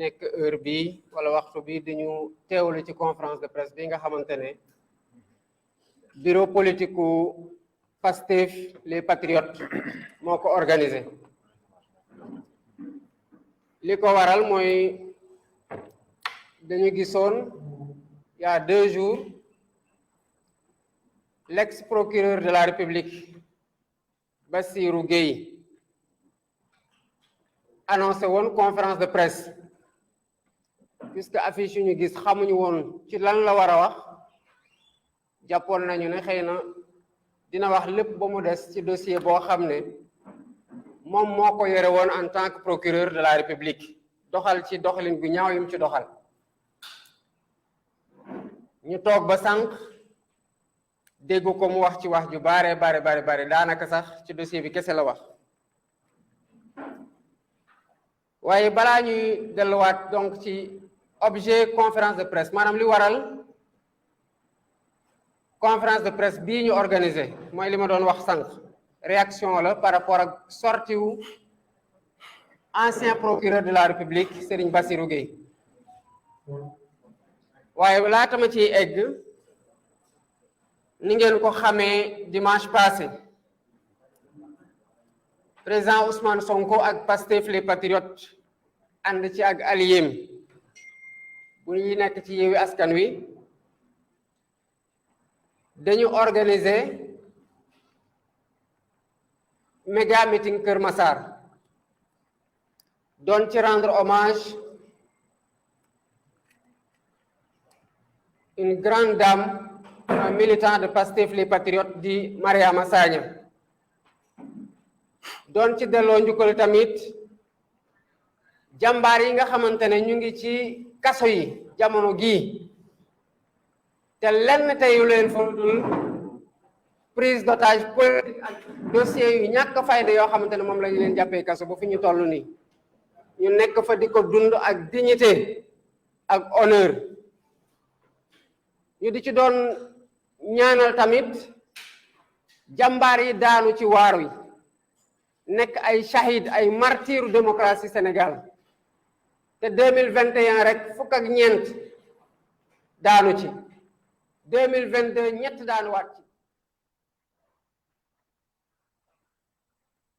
nekk heure bi wala waxtu bi dañu teewlu ci conférence de presse bi nga xamante ne bureau politique u Pastef les patriotes moo ko organisé. li ko waral mooy dañu gisoon il y a 2 jours l'ex-procureur de la République Bassirou Gueye annoncé woon conférence de presse puisque affiche yu ñu gis xamuñu woon ci lan la war a wax jàppoon nañu ne xëy na dina wax lépp ba mu des ci dossier boo xam ne moom moo ko yore woon en tant que procureur de la République doxal ci doxalin gu ñaaw yim ci doxal ñu toog ba sànq dégg ko mu wax ci wax ju bare daanaka sax ci dossier bi kese la wax waaye balaa ñuy delluwaat donc ci objet conférence de presse maanaam li waral conférence de presse bii ñu organisé mooy li ma doon wax sànq réaction la par rapport ak sortie wu ancien procureur de la République Serigne Bassirou Gueye waaye laata ma ciy egg ni ngeen ko xamee dimanche passé président Ousmane Sonko ak Pastef les patriotes ànd ci ak alliés bu ñuy nekk ci Yewwi Askan Wi dañu organiser méga meeting Kër Massar doon ci rendre hommage une grande dame un militant de Pastef les patriotes di Mariama Sagna doon ci delloo njukkal tamit jàmbaar yi nga xamante ne ñu ngi ci kaso yi jamono gii te lenn teyu leen fa dul prise d'otage politique ak dossier yu ñàkk fayda yoo xamante ne moom la ñu leen jàppee kaso ba fi ñu toll nii ñu nekk fa di ko dund ak dignité ak honneur ñu di ci doon ñaanal tamit jàmbaar yi daanu ci waar wi nekk ay shahid ay martyru démocratie Sénégal te 2021 rek fukk ak ñeent daanu ci 2022 ñett daanuwaat ci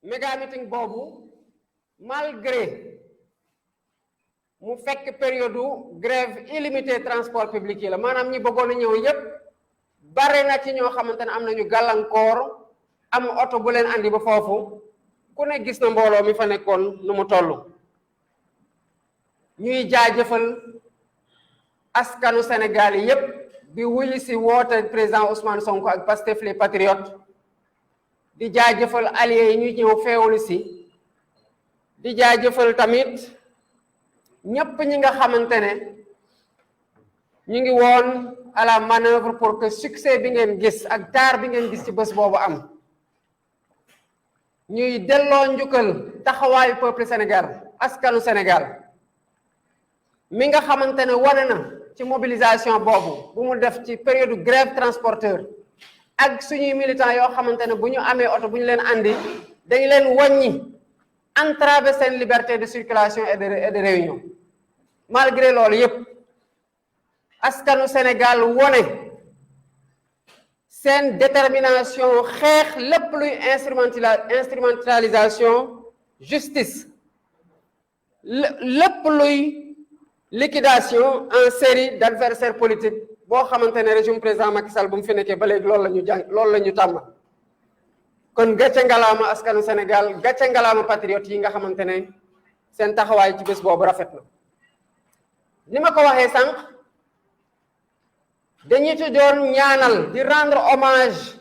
méga meeting boobu malgré mu fekk période grève illimitée transport public yi la maanaam ñi bëggoon a ñëw yépp bare na ci ñoo xamante ne am nañu gàllankoor am oto bu leen andi ba foofu ku ne gis na mbooloo mi fa nekkoon nu mu toll ñuy jaajëfal askanu Sénégal yi yépp bi wuyu si woote président Ousmane Sonko ak Pastef les patriotes di jaajëfal alliés yi ñuy ñëw feewlu si di jaajëfal tamit ñépp ñi nga xamante ne ñu ngi woon à la manœuvre pour que succès bi ngeen gis ak taar bi ngeen gis ci bés boobu am ñuy delloo njukkal taxawaayu peuple Sénégal askanu Sénégal mi nga xamante ne wane na ci mobilisation boobu bu mu def ci période grève transporteur ak suñuy militants yoo xamante ne bu ñu amee oto bu ñu leen andi dañu leen wàññi entraver seen liberté de circulation et de réunion malgré loolu yépp askanu Sénégal wone seen détermination xeex lépp luy instrumentalisation justice lépp luy liquidation en série d'adversaires politiques boo xamante ne régime président Macky Sall bu mu fi nekkee ba léegi loolu la ñu tàmm kon gàcce ngalaama askanu Sénégal gàcce ngalaama patriotes yi nga xamante ne seen taxawaay ci bés boobu rafet na ni ma ko waxee sànq dañu ci doon ñaanal di rendre hommage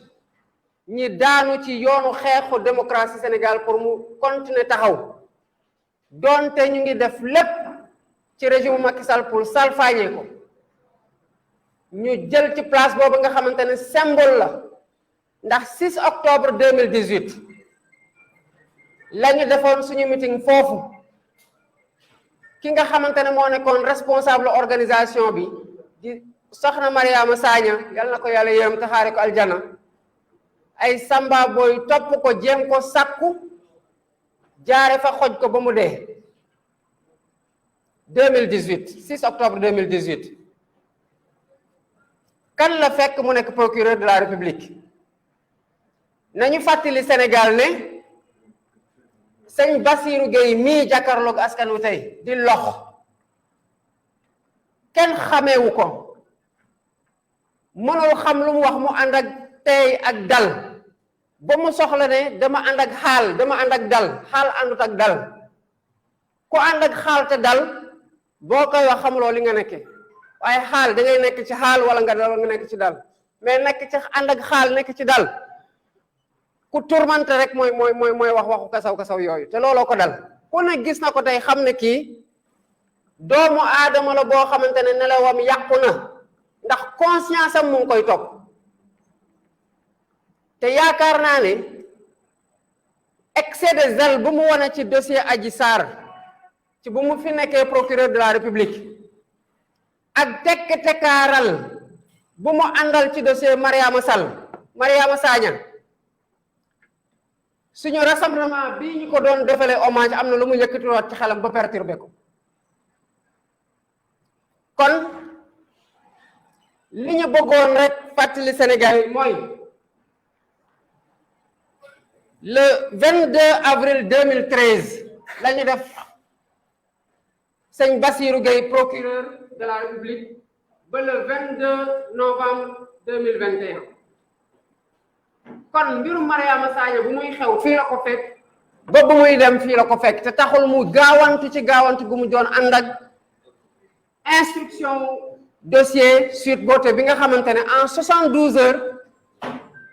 ñi daanu ci yoonu xeexu démocratie Sénégal pour mu continuer taxaw doonte ñu ngi def lépp ci régime Macky Sall pour salfaañee ko ñu jël ci place boobu nga xamante ne symbole la ndax 6 octobre 2018 la ñu defoon suñu meeting foofu ki nga xamante ne moo nekkoon responsable organisation bi di soxna Mariama Sagna yal na ko yàlla yërëm te xaare ko aljana ay samba booy topp ko jéem ko sàkku jaare fa xoj ko ba mu dee 2018 6 octobre 2018 kan la fekk mu nekk procureur de la République nañu fàttali Sénégal ne sëñ Bassirou Gueye mii jàkkaarloog askan wi tey di lox kenn xameewu ko mënul xam lu mu wax mu ànd ak tey ak dal ba mu soxla ne dama ànd ak xaal dama ànd ak dal xaal àndut ak dal ku ànd ak xaal te dal boo koy wax xamuloo li nga nekke waaye xaal da ngay nekk ci xaal wala nga dal nga nekk ci dal mais nekk ci ànd ak xaal nekk ci dal ku tourmente rek mooy wax waxu kasaw yooyu te looloo ko dal ku ne gis na ko tey xam ne kii doomu aadama la boo xamante ne nelawam yàqu na ndax conscience am mu ngi koy topp te yaakaar naa ne excès de zèle bu mu wane ci dossier Adji Sarr ci bu mu fi nekkee procureur de la République ak tekk-tekkaaral bu mu àndal ci dossier Mariama Sagna suñu rassemblement bii ñu ko doon defalee hommage am na lu mu yëkkatiwaat ci xelam ba perturbé ko kon li ñu bëggoon rek fàttali Sénégal yi mooy le 22 avril 2013 la ñu def sëñ Bassirou Gueye procureur de la République ba le 22 novembre 2021 kon mbirum Mariama Sagna bu muy xew fii la ko fekk ba bu muy dem fii la ko fekk te taxul mu gaawantu gu mu doon ànd ak instruction dossier Sweet Beauté bi nga xamante ne en 72 heures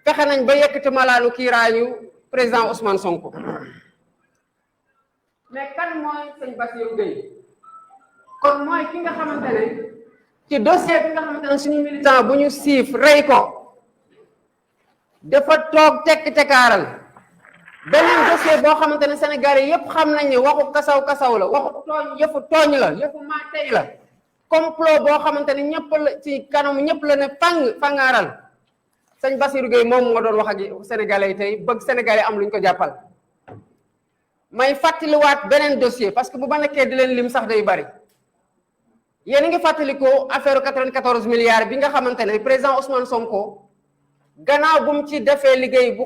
fexe nañ ba yëkkati malaanu kiiraayu président Ousmane Sonko mais kan mooy sëñ Bassirou Gueye kon mooy ki nga xamante ne ci dossier bi nga xamante ne suñu militant bu ñu siif rey ko dafa toog tekk-tekkaaral beneen dossier boo xamante ne Sénégalais yépp xam nañ ne waxu kasaw la waxu tooñ yëfu tooñ la yëfu maa tey la complot boo xamante ne ñëpp la ci kanamu ñëpp la ne fangaaral sëñ Bassirou Gueye moom moo doon wax ak Sénégalais yi tey bëgg Sénégalais am lu ñu ko jàppal may fàttaliwaat beneen dossier parce que bu ma nekkee di leen lim sax day bari yéen a ngi fàttaliku affaire 94 milliards bi nga xamante ne président Ousmane Sonko gannaaw bu mu ci defee liggéey bu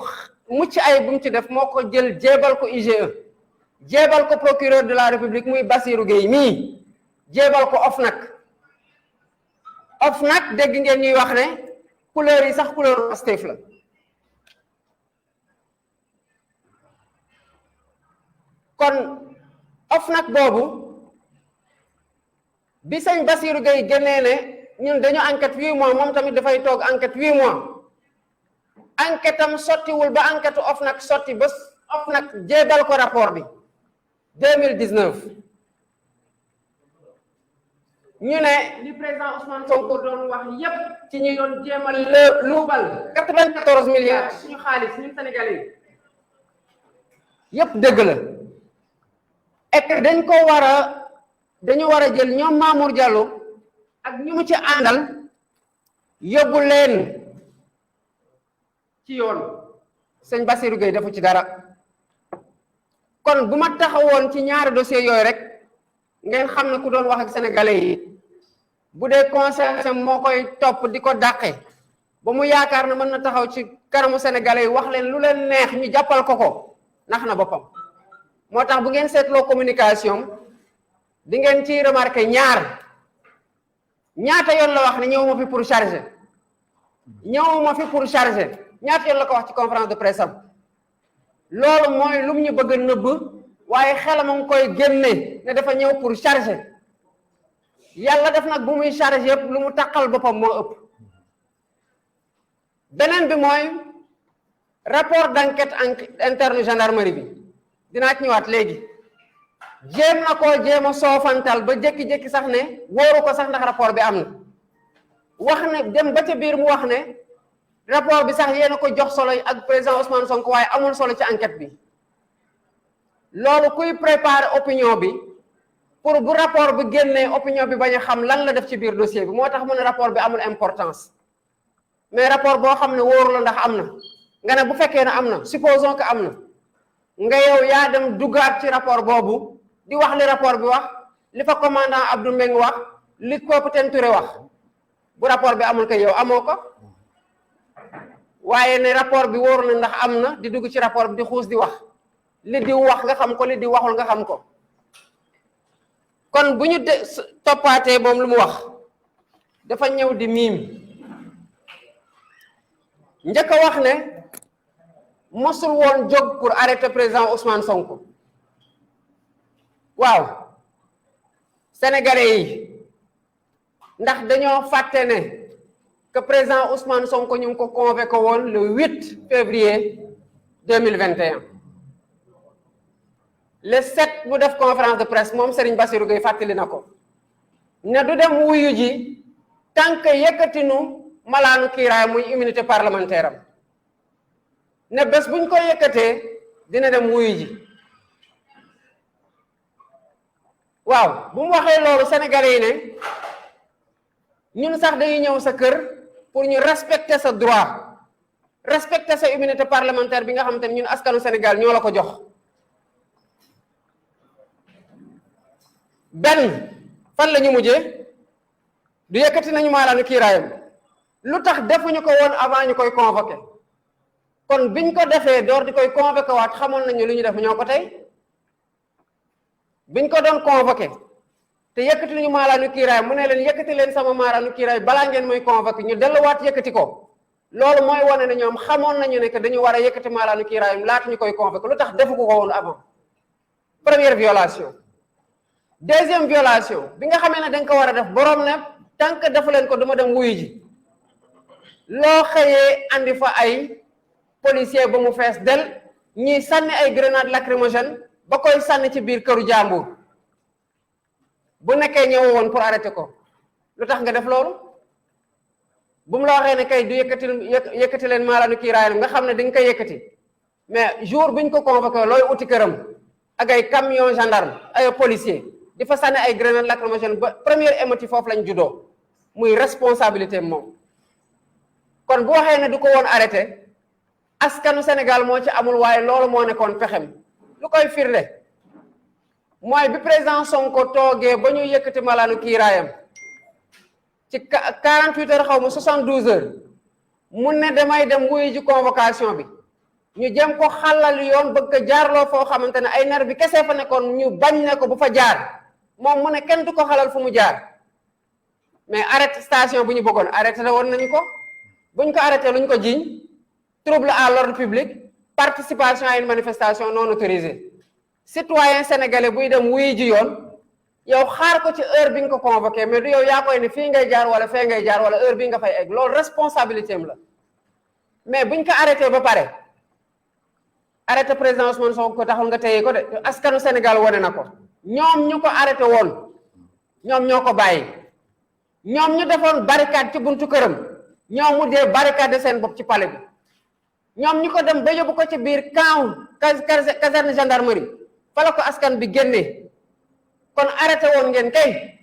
mucc ay bu mu ci def moo ko jël jéebal ko IGE jéebal ko procureur de la République muy Bassirou Gueye mii jéebal ko OFNAC dégg ngeen ñuy wax ne couleur yi sax couleur Pastef la kon OFNAC boobu bi sëñ Bassirou Gueye génnee ne ñun dañu enquête 8 mois moom tamit dafay toog enquête 8 mois enquête am sottiwul ba enquête OFNAC sotti ba OFNAC jéebal ko rapport bi 2019 ñu ne li président Ousmane Sonko doon wax yépp ci ñi doon jéemal luubal 94 milliards suñu xaalis ñun Sénégalais yépp dëgg la et que dañu war a jël ñoom Mamour Diallo ak ñu mu ci àndal yóbbu leen ci yoon sëñ Bassirou Gueye defu ci dara kon bu ma taxawoon ci ñaari dossier yooyu rek ngeen xam ne ku doon wax ak sénégalais yi bu dee conseil moo koy topp di ko dàqe ba mu yaakaar ne mën na taxaw ci kanamu sénégalais yi wax leen lu leen neex ñu jàppal ko nax na boppam moo tax bu ngeen seetloo communication di ngeen ci remarqué ñaata yoon la wax ne ñëwuma fi pour charger ñaata yoon la ko wax ci conférence de presse am loolu mooy lu mu ñu bëgg a nëbb waaye xelam a ngi koy génne ne dafa ñëw pour charger yàlla def nag bu muy charger yëpp lu mu taqal boppam moo ëpp beneen bi mooy rapport d'enquête interne gendarmerie bi dinaa ci ñëwaat léegi jéem na koo jéem a soofantal ba jékki-jékki sax ne wóoru ko sax ndax rapport bi am na wax ne dem ba ca biir mu wax ne rapport bi sax yéen a ko jox solo ak président Ousmane Sonko waaye amul solo ci enquête bi loolu kuy préparer opinion bi pour bu rapport bi génnee opinion bi bañ a xam lan la def ci biir dossier bi moo tax mu ne rapport bi amul importance mais rapport boo xam ne wóoru la ndax am na nga ne bu fekkee ne am na supposons que am na nga yow yaa dem duggaat ci rapport boobu di wax li rapport bi wax li fa commandant Abdou Mbengue wax li capitaine Touré wax bu rapport bi amul ko yow amoo ko waaye ne rapport bi wóor na ndax am na di dugg ci rapport bi di xuus di wax li di wax nga xam ko li di waxul nga xam ko kon bu ñu toppaatee moom lu mu wax dafa ñëw di miim njëkk a wax ne mosul woon jóg pour arrêter président Ousmane Sonko waaw sénégalais yi ndax dañoo fàtte ne que président Ousmane Sonko ñu ngi ko convoqué woon le 8 février 2021 le 7 mu def conférence de presse moom Serigne Bassirou Gueye fàttali na ko ne du dem wuyu ji tant que yëkkatinu malaanu kiiraay muy immunité parlementaire am ne bés buñ ko yëkkatee dina dem wuyu ji waaw bu mu waxee loolu sénégalais yi ne ñun sax dañuy ñëw sa kër pour ñu respecter sa droit respecter sa immunité parlementaire bi nga xamante ne ñun askanu Sénégal ñoo la ko jox benn fan la ñu mujjee du yëkkati nañu maalaanu kiiraayam lu tax defuñu ko woon avant ñu koy convoqué kon biñ ko defee door di koy convoqué waat xamoon nañu lu ñu def ñoo ko tey biñ ko doon convoqué te yëkkati nañu maalaanu kiiraay mu ne leen yëkkati leen sama maalaanu kiiraay balaa ngeen mooy convoqué ñu delluwaat yëkkati ko loolu mooy wane ne ñoom xamoon nañu ne que dañu war a yëkkati maalaanu kiiraayam laata ñu koy convoqué lu tax defu ko woon avant première violation deuxième violation bi nga xamee ne dañ ko war a def borom ne tant que defu leen ko duma dem wuyu ji loo xëyee andi fa ay policier ba mu fees del ñiy sànni ay grenade lacrymogène ba koy sànni ci biir këru jàmbur bu nekkee ñëw woon pour arrêter ko lu tax nga def loolu bu mu la waxee ne kay du yëkkati leen maalaanu kiiraayam nga xam ne dañ koy yëkkati mais jour biñ ko convoqué looy uti këram ak ay camion gendarme ay policier di fa sànni ay grenade lacrymogène ba première émeute foofu lañ juddoo muy responsabilité moom kon bu waxee ne du ko woon arrêté askanu Sénégal moo ci amul waaye loolu moo nekkoon pexem lu koy firnde mooy bi président Sonko toogee ba ñu yëkkati malaanu kiiraayam ci 48 heures xaw ma 72 heures mun ne damay dem wuyu ji convocation bi ñu jëm ko xàllal yoon bëgg ko jaarloo foo xamante ne ay nar bi kese fa nekkoon ñu bañ ne ko bu fa jaar moom mu ne kenn du ko xalal fu mu jaar mais arrêté station bu ñu bëggoon arrêté la woon nañu ko buñ ko arrêté luñ ko jiiñ trouble à l'ordre public participation à une manifestation non autorisée citoyen sénégalais buy dem wuyu ji yoon yow xaar ko ci heure bi nga ko convoqué mais du yow yaa koy ne fii ngay jaar wala fee ngay jaar wala heure bi nga fay egg loolu responsabilité am la mais buñ ko arrêté ba pare arrêté président Ousmane Sonko taxul nga téye ko de askanu Sénégal wane na ko ñoom ñu ko arrêté woon ñoom ñoo ko bàyyi ñoom ñu defoon barricade ci buntu këram ñoom mu dee barricade seen bopp ci palais bi ñoom ñu ko dem ba yóbbu ko ci biir camp caserne gendarmerie fa la ko askan bi génnee kon arrêté woon ngeen kay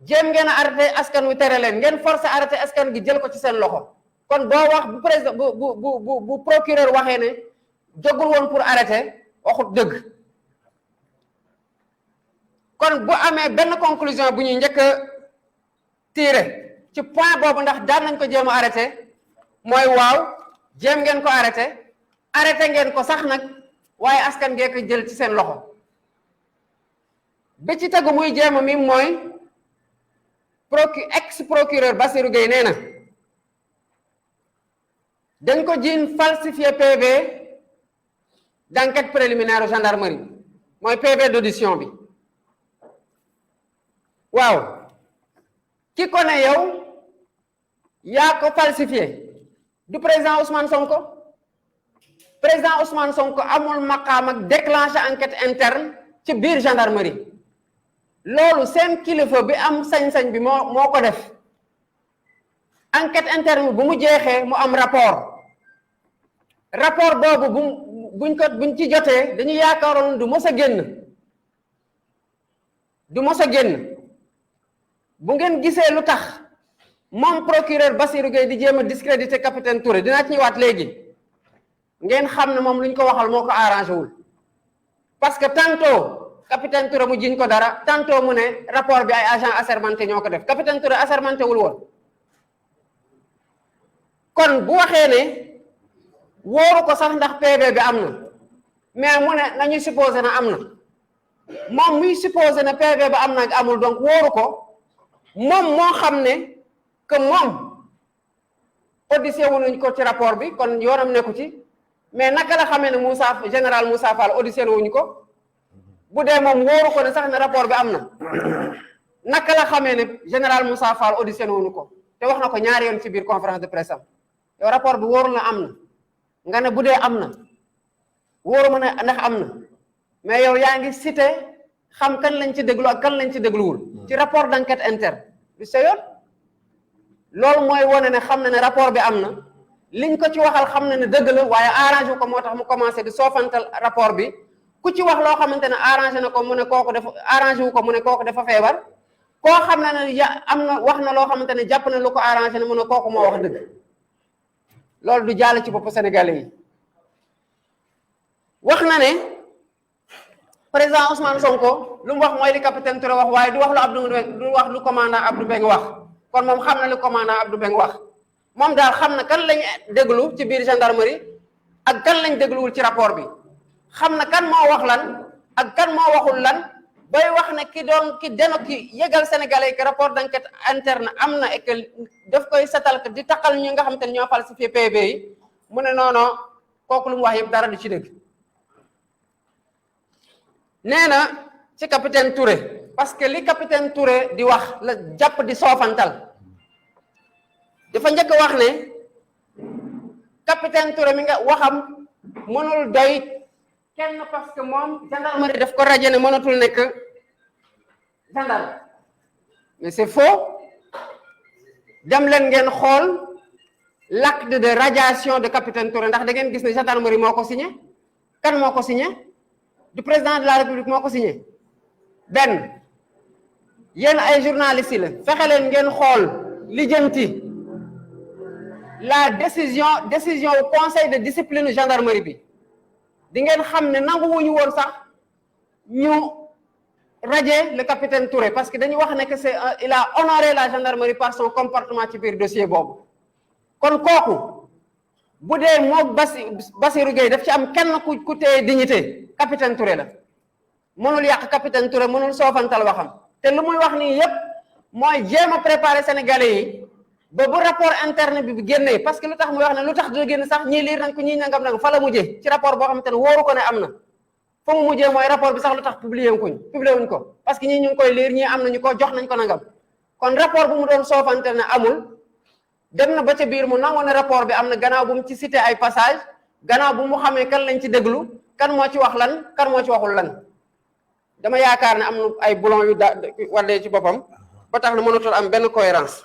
jéem ngeen a arrêté askan wi tere leen ngeen forcé arrêté askan gi jël ko ci seen loxo kon boo wax bu président bu procureur waxee ne jógul woon pour arrêter waxut dëgg kon bu amee benn conclusion bu ñuy njëkk a tiré ci point boobu ndax daan nañ ko jéem a arrêté mooy waaw jéem ngeen ko arrêté ngeen ko sax nag waaye askan ngee ko jël ci seen loxo bi ci tegu muy jéem a mi mooy ex procureur Bassirou Gueye nee na dañ ko jiin falsifié PV d'enquête préliminaire gendarmerie mooy PV d'audition bi waaw ki ko ne yow yaa ko falsifié du président Ousmane Sonko président Ousmane Sonko amul maqaam ak déclenché enquête interne ci biir gendarmerie loolu seen kilifa bi am sañ-sañ bi moo ko def enquête interne bu mu jeexee mu am rapport boobu buñ ci jotee dañu yaakaaroon du mos a génn bu ngeen gisee lu tax moom procureur Bassirou Gueye di jéem a discréditer capitaine Touré dinaa ci ñëwaat léegi ngeen xam ne moom lu ñu ko waxal moo ko arrangé wul parce que tantôt capitaine Touré mu jiñ ko dara tantôt mu ne rapport bi ay agent assermenté ñoo ko def capitaine Touré assermenté wul woon kon bu waxee ne wóoru ko sax ndax PV bi am na mais mu ne nañuy supposé na am na moom muy supposé ne PV bi am na ak amul donc wóoru ko moom moo xam ne que moom auditionné wuñu ko ci rapport bi kon yoonam nekku ci mais naka la xamee ne général Moussa Fall auditionné wuñu ko bu dee moom wóoru ko ne sax ne rapport bi am na naka la xamee ne général Moussa Fall auditionné wuñu ko te wax na ko ñaari yoon ci biir conférence de presse am yow rapport bi wóorul na am na nga ne bu dee am na wóoru ma ne ndax am na mais yow yaa ngi cité xam kan lañ ci déglu ak kan lañ ci dégluwul ci rapport d'enquête interne du sa yoon loolu mooy wane ne xam na ne rapport bi am na liñ ko ci waxal xam na ne dëgg la waaye arrangé ko moo tax mu commencé di soofantal rapport bi ku ci wax loo xamante ne arrangé na ko mu ne kooku dafa arrangé wu ko mu ne kooku dafa feebar koo xam ne am na wax na loo xamante ne jàpp na lu ko arrangé ne mu ne kooku moo wax dëgg loolu du jàll ci bopp sénégalais yi wax na ne président Ousmane Sonko lu mu wax mooy li capitaine Touré wax waaye du wax lu commandant Abdou Mbengue wax kon moom xam na lu commandant Abdou Mbengue wax moom daal xam na kan lañ déglu ci biir gendarmerie ak kan lañ dégluwul ci rapport bi xam na kan moo wax lan ak kan moo waxul lan bay wax ne ki yëgal sénégalais yi que rapport d'enquête interne am na et que daf koy setal que di taqal ñi nga xam te ne ñoo falsifié PV yi mu ne non kooku lu mu wax yëpp dara du ci dëgg nee na ci capitaine Touré parce que li capitaine Touré di wax la jàpp di soofantal dafa njëkk wax ne capitaine Touré mi nga waxam mënul doy kenn parce que moom gendarmerie daf ko rajo ne mënatul nekk gendarme mais c'est faux dem leen ngeen xool l'acte de radiation de capitaine Touré ndax da ngeen gis ne gendarmerie moo ko signé kan moo ko signé du président de la république moo ko signé benn yéen ay journalistes yi la fexe leen ngeen xool lijjanti la décision au conseil de discipline gendarmerie bi di ngeen xam ne nanguwuñu woon sax ñu radier le capitaine Touré parce que dañu wax ne que il a honoré la gendarmerie par son comportement ci biir dossier boobu kon kooku bu dee moog Bassirou Gueye daf ci am kenn ku téye dignité capitaine Touré la mënul yàq capitaine Touré mënul soofantal waxam te lu muy wax nii yépp mooy jéem a préparer sénégalais yi ba bu rapport interne bi génnee parce que lu tax muy wax ne lu tax du génn sax ñii liir nañ ko ñii nangam fa la mujjee ci rapport boo xamante ne wóoru ko ne am na fa mu mujjee mooy rapport bi sax lu tax publié wuñ ko parce que ñii ñu ngi koy liir ñii am nañu ko jox nañ ko nangam kon rapport bu mu doon soofante ne amul dem na ba ca biir mu nangu ne rapport bi am na gannaaw bu mu ci cité ay passage gannaaw bu mu xamee kan lañ ci déglu kan moo ci wax lan kan moo ci waxul lan dama yaakaar ne am na ay boulon yu wadee ci boppam ba tax na mënatul am benn cohérence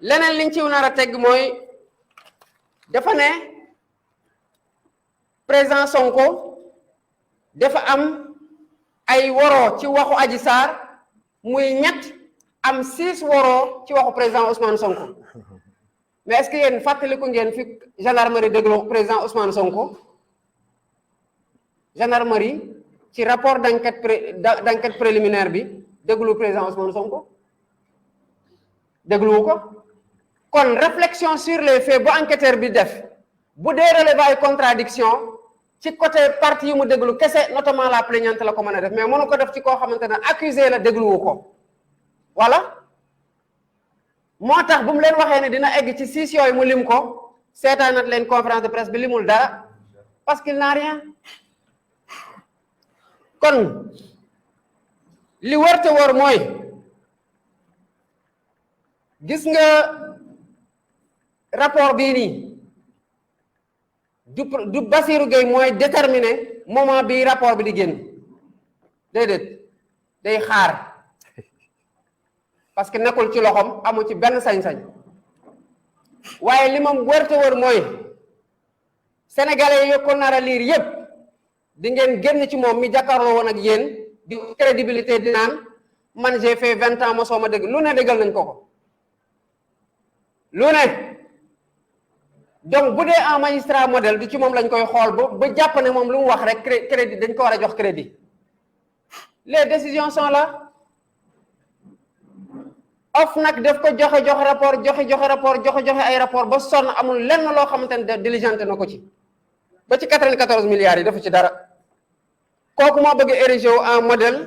leneen liñ ci nar a tegg mooy dafa ne président Sonko dafa am ay woroo ci waxu Adji Sarr muy ñett am 6 woroo ci waxu président Ousmane Sonko mais est-ce que yéen fàttaliku ngeen fi gendarmerie déglu président Ousmane Sonko gendarmerie ci rapport d'enquête préliminaire bi déglu président Ousmane Sonko dégluwu ko kon réflexion sur les faits bu enquêteur bi def bu dee relever ay contradiction ci côté partie yu mu déglu kese notamment la plaignante la ko mën a def mais mënu ko def ci koo xamante ne accusé la dégluwu ko voilà moo tax bu mu leen waxee ne dina egg ci 6 yooyu mu lim ko seetaanat leen conférence de presse bi limul dara parce qu'il n'a rien kon li wërte wër mooy gis nga rapport bii nii du Bassirou Gueye mooy déterminer moment bi rapport bi di génn déedéet day xaar parce que nekkul ci loxoom amu ci benn sañ-sañ waaye li moom wërte wër mooy sénégalais yi ko nar a liir yépp di ngeen génn ci moom mi jàkkaarloo woon ak yéen di crédibilité di naan man j'ai fait 20 ans mosoo ma dégg lu ne déggal nañ ko lu ne donc bu dee un magistrat modèle du ci moom lañ koy xool ba jàpp ne moom lu mu wax rek crédit dañ ko war a jox crédit les décisions sont là. OFNAC def ko joxe rapport ay rapport ba sonn amul lenn loo xamante ne diligenté na ko ci ba ci 94 milliards yi dafa ci dara kooku moo bëgg érigé wu en modèle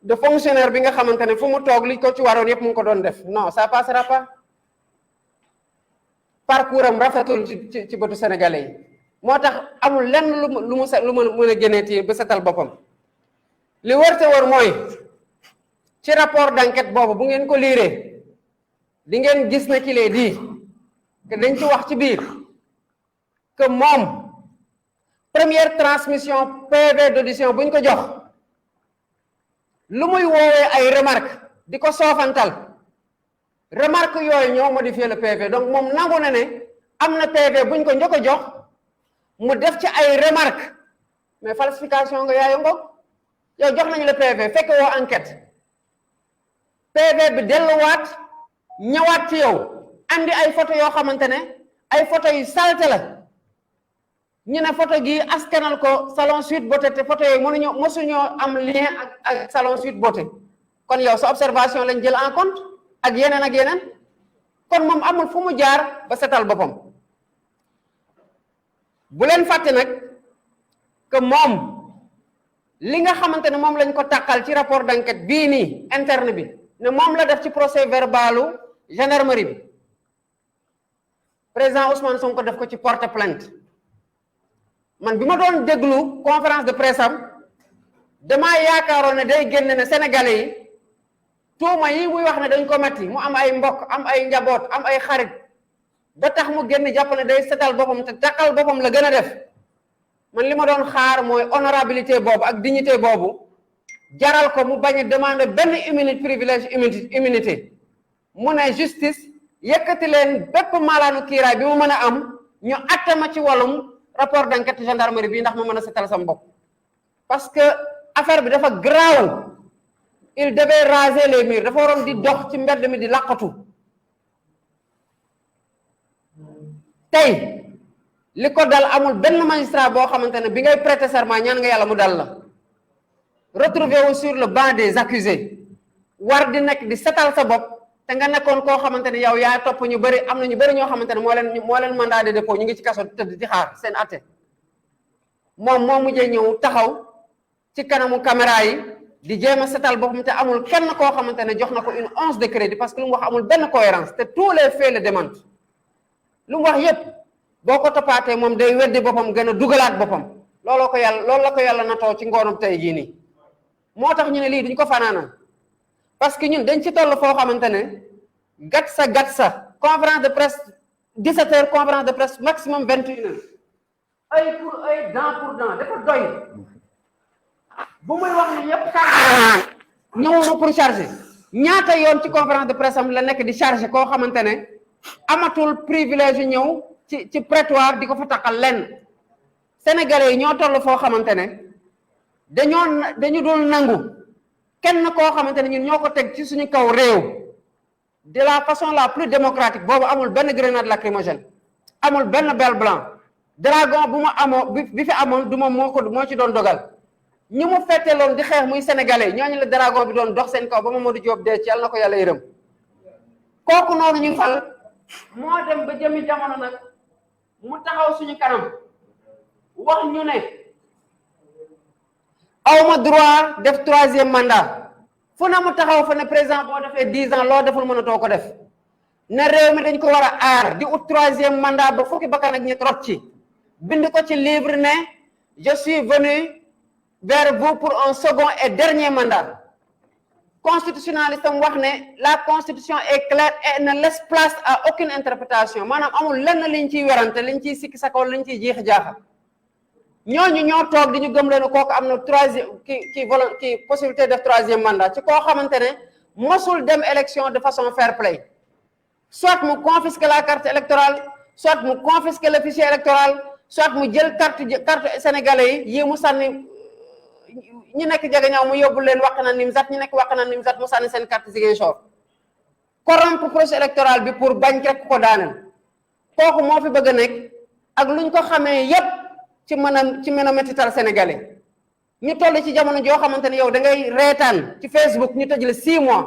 de fonctionnaire bi nga xamante ne fu mu toog li ko ci waroon yëpp mu ngi ko doon def non ça passera pas. parcours am rafetul ci bëtu sénégalais yi moo tax amul lenn lu mu mën a génneeti ba setal boppam li wër te wër mooy ci rapport d'enquête boobu bu ngeen ko liiree di ngeen gis na ci lee di que dañ ci wax ci biir que moom première transmission PV d'audition buñ ko jox lu muy woowee ay remarque di ko soofantal remarque yooyu ñoo modifier le PV donc moom nangu na ne am na PV buñ ko njëkk a jox mu def ci ay remarque mais falsification nga yaayu ngoog yow jox nañu le PV fekk woo enquête PV bi delluwaat ñëwaat ci yow andi ay photo yoo xamante ne ay photo yu salte la ñu ne photo gi askanal ko salon Sweet Beauté te photo yooyu mosuñoo am lien ak salon Sweet Beauté kon yow sa observation lañ jël en compte ak yeneen kon moom amul fu mu jaar ba setal boppam bu leen fàtte nag que moom li nga xamante ne moom lañ ko tàqal ci rapport d'enquête bii nii interne bi ne moom la def ci procès verbalu gendarmerie bi président Ousmane Sonko def ko ci porte plainte man bi ma doon déglu conférence de presse am damaa yaakaaroon ne day génn ne sénégalais yi tuuma yi muy wax ne dañ ko metti mu am ay mbokk am ay njaboot am ay xarit ba tax mu génn jàpp ne day setal boppam te takkal boppam la gën a def man li ma doon xaar mooy honorabilité boobu ak dignité boobu jaral ko mu bañ a demander benn immunité privilège immunité mu ne justice yëkkati leen bépp malaanu kiiraay bi mu mën a am ñu atte ma ci wàllum rapport d'enquête gendarmerie bi ndax ma mën a setal sam bopp parce que affaire bi dafa graaw il devait raser les murs dafa waroon di dox ci mbedd mi di laqatu tey li ko dal amul benn magistrat boo xamante ne bi ngay prêter serment ñaan nga yàlla mu dal la retrouver wu sur le banc des accusés war di nekk di setal sa bopp te nga nekkoon koo xamante ne yow yaa topp ñu bëri am na ñu bëri ñoo xamante ne moo leen mandat de dépôt ñu ngi ci kaso tëdd di xaar seen atte moom moo mujjee ñëw taxaw ci kanamu caméra yi di jéem a setal boppam te amul kenn koo xamante ne jox na ko une once de crédit parce que lu mu wax amul benn cohérence te tous les faits le démentent lu mu wax yépp boo ko toppaatee moom day weddi boppam gën a dugalaat boppam loolu la ko yàlla natoo ci ngoonam tey jii nii moo tax ñu ne lii duñ ko fanaanal parce que ñun dañ ci toll foo xamante ne gat sa conférence de presse 17 heures conférence de presse maximum 21 heures œil pour œil dent pour dent dafa doy bu muy wax ni yëpp chargé ñëwoon pour charger ñaata yoon ci conférence de presse am la nekk di charger koo xamante ne amatul privilège yu ñëw ci prétoire di ko fa takkal lenn sénégalais yi ñoo toll foo xamante ne dañu dul nangu kenn koo xamante ne ñun ñoo ko teg ci suñu kaw réew de la façon la plus démocratique boobu amul benn grenade lacrymogène amul benn bel blanc dragon bu ma amoo bi fi amoon du moom moo ci doon dogal ñu mu fetteeloon di xeex muy sénégalais ñooñu la dragon bi doon dox seen kaw ba Mamadou Diop dee ci yàlla na ko yàlla yërëm kooku noonu ñu fal moo dem ba jëmi jamono nag mu taxaw suñu kanam wax ñu ne awma droit def 3e mandat fu na mu taxaw fa ne président boo defee 10 ans loo deful mënatoo ko def ne réew mi dañ ko war a aar di ut 3e mandat ba fukki bakkan ak ñett rot ci bind ko ci livre ne je suis venu vers vous pour un second et dernier mandat constitutionnaliste am wax ne la constitution est claire et ne laisse place à aucune interprétation maanaam amul lenn liñ ciy werante liñ ciy sikki sakkoon liñ ciy jiixi jaaxa ñooñu ñoo toog di ñu gëm leen kooku am na kii possibilité def 3e mandat ci koo xamante ne mosul dem élection de façon fair play soit mu confisque la carte électorale soit mu confisque le fichier électoral soit mu jël carte sénégalais yi mu sànni ñi nekk Jagañaaw mu yóbbu leen Wakhinane Nimzatt ñi nekk Wakhinane Nimzatt mu sànni seen carte Ziguinchor corrompre processus électoral bi pour bañ rek ko daaneel kooku moo fi bëgg a nekk ak luñ ko xamee yépp ci mën a métital sénégalais ñu toll ci jamono joo xamante ne yow da ngay reetaan ci Facebook ñu tëj la 6 mois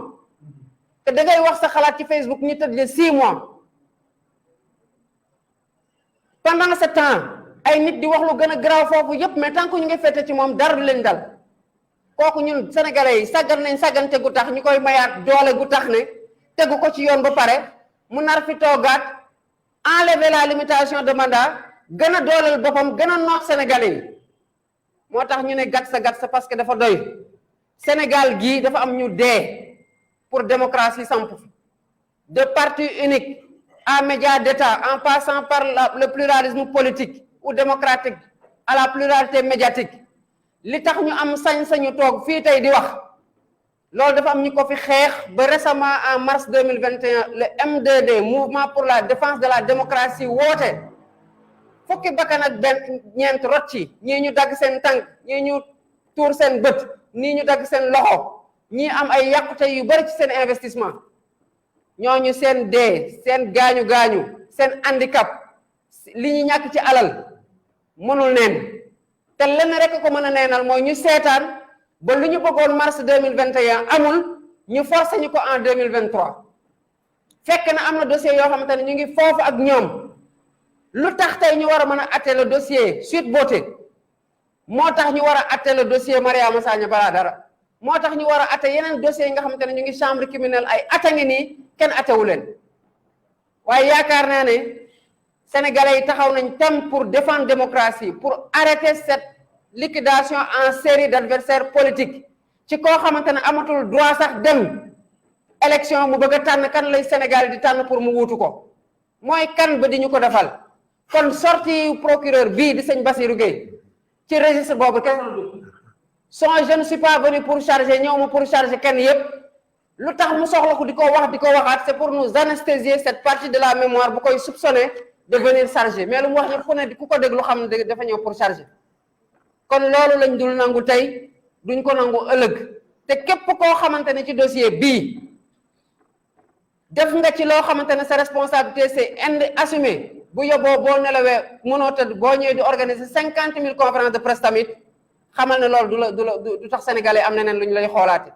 te da ngay wax sa xalaat ci Facebook ñu tëj la 6 mois pendant ce temps ay nit di wax lu gën a garaaw foofu yépp mais tant que ñu ngi fete ci moom dara du leen dal kooku ñun sénégalais yi sàggan nañ sàggante gu tax ñu koy mayaat doole gu tax ne tegu ko ci yoon ba pare mu nar fi toogaat enlever la limitation de mandat gën a dooleel boppam gën a noox sénégalais yi moo tax ñu ne gat sa parce que dafa doy Sénégal gii dafa am ñu dee pour démocratie samp de parti unique à médias d'État en passant par le pluralisme politique ou démocratique à la pluralité médiatique li tax ñu am sañ-sañu toog fii tey di wax loolu dafa am ñu ko fi xeex ba récemment en mars 2021 le M2D mouvement pour la défense de la démocratie woote fukki bakkan ak benn ñeent rot ci ñii ñu dagg seen tànk ñii ñu tuur seen bët ñii ñu dagg seen loxo ñii am ay yàqute yu bari ci seen investissement ñooñu seen dee seen gaañu seen handicap li ñu ñàkk ci alal mënul neen te lenn rek ko mën a neenal mooy ñu seetaan ba lu ñu bëggoon mars 2021 amul ñu forcé ñu ko en 2023 fekk na am na dossier yoo xamante ne ñu ngi foofu ak ñoom lu tax tey ñu war a mën a atte le dossier Sweet Beauté moo tax ñu war a atte le dossier Mariama Sagna Baradara moo tax ñu war a atte yeneen dossiers yi nga xamante ne ñu ngi chambre criminelle ay atta ngi nii kenn attewu leen waaye yaakaar naa ne sénégalais yi taxaw nañ tem pour défendre démocratie pour arrêter cette liquidation en série d'adversaires politiques ci koo xamante ne amatul droit sax dem élection mu bëgg a tànn kan lay Sénégal di tànn pour mu wuutu ko mooy kan ba di ñu ko defal kon sortie procureur bii di sëñ Bassirou Gueye ci registre boobu kenn je ne suis pas venu pour charger ñëw ma pour charger kenn yépp lu tax mu soxla ko di ko waxaat c'est pour nous anesthésier cette partie de la mémoire bu koy soupçonner de venir charger mais lu mu wax yëpp ku ne ku ko dégg lu xam ne dafa ñëw pour charger kon loolu lañ dul nangu tey duñ ko nangu ëllëg te képp koo xamante ne ci dossier bii def nga ci loo xamante ne sa responsabilité c'est assumé bu yóbboo boo nelawee mënoo tëdd boo ñëwee di organiser 50 000 conférences de presse tamit xamal ne loolu du tax sénégalais am na neen lu ñu lay xoolaate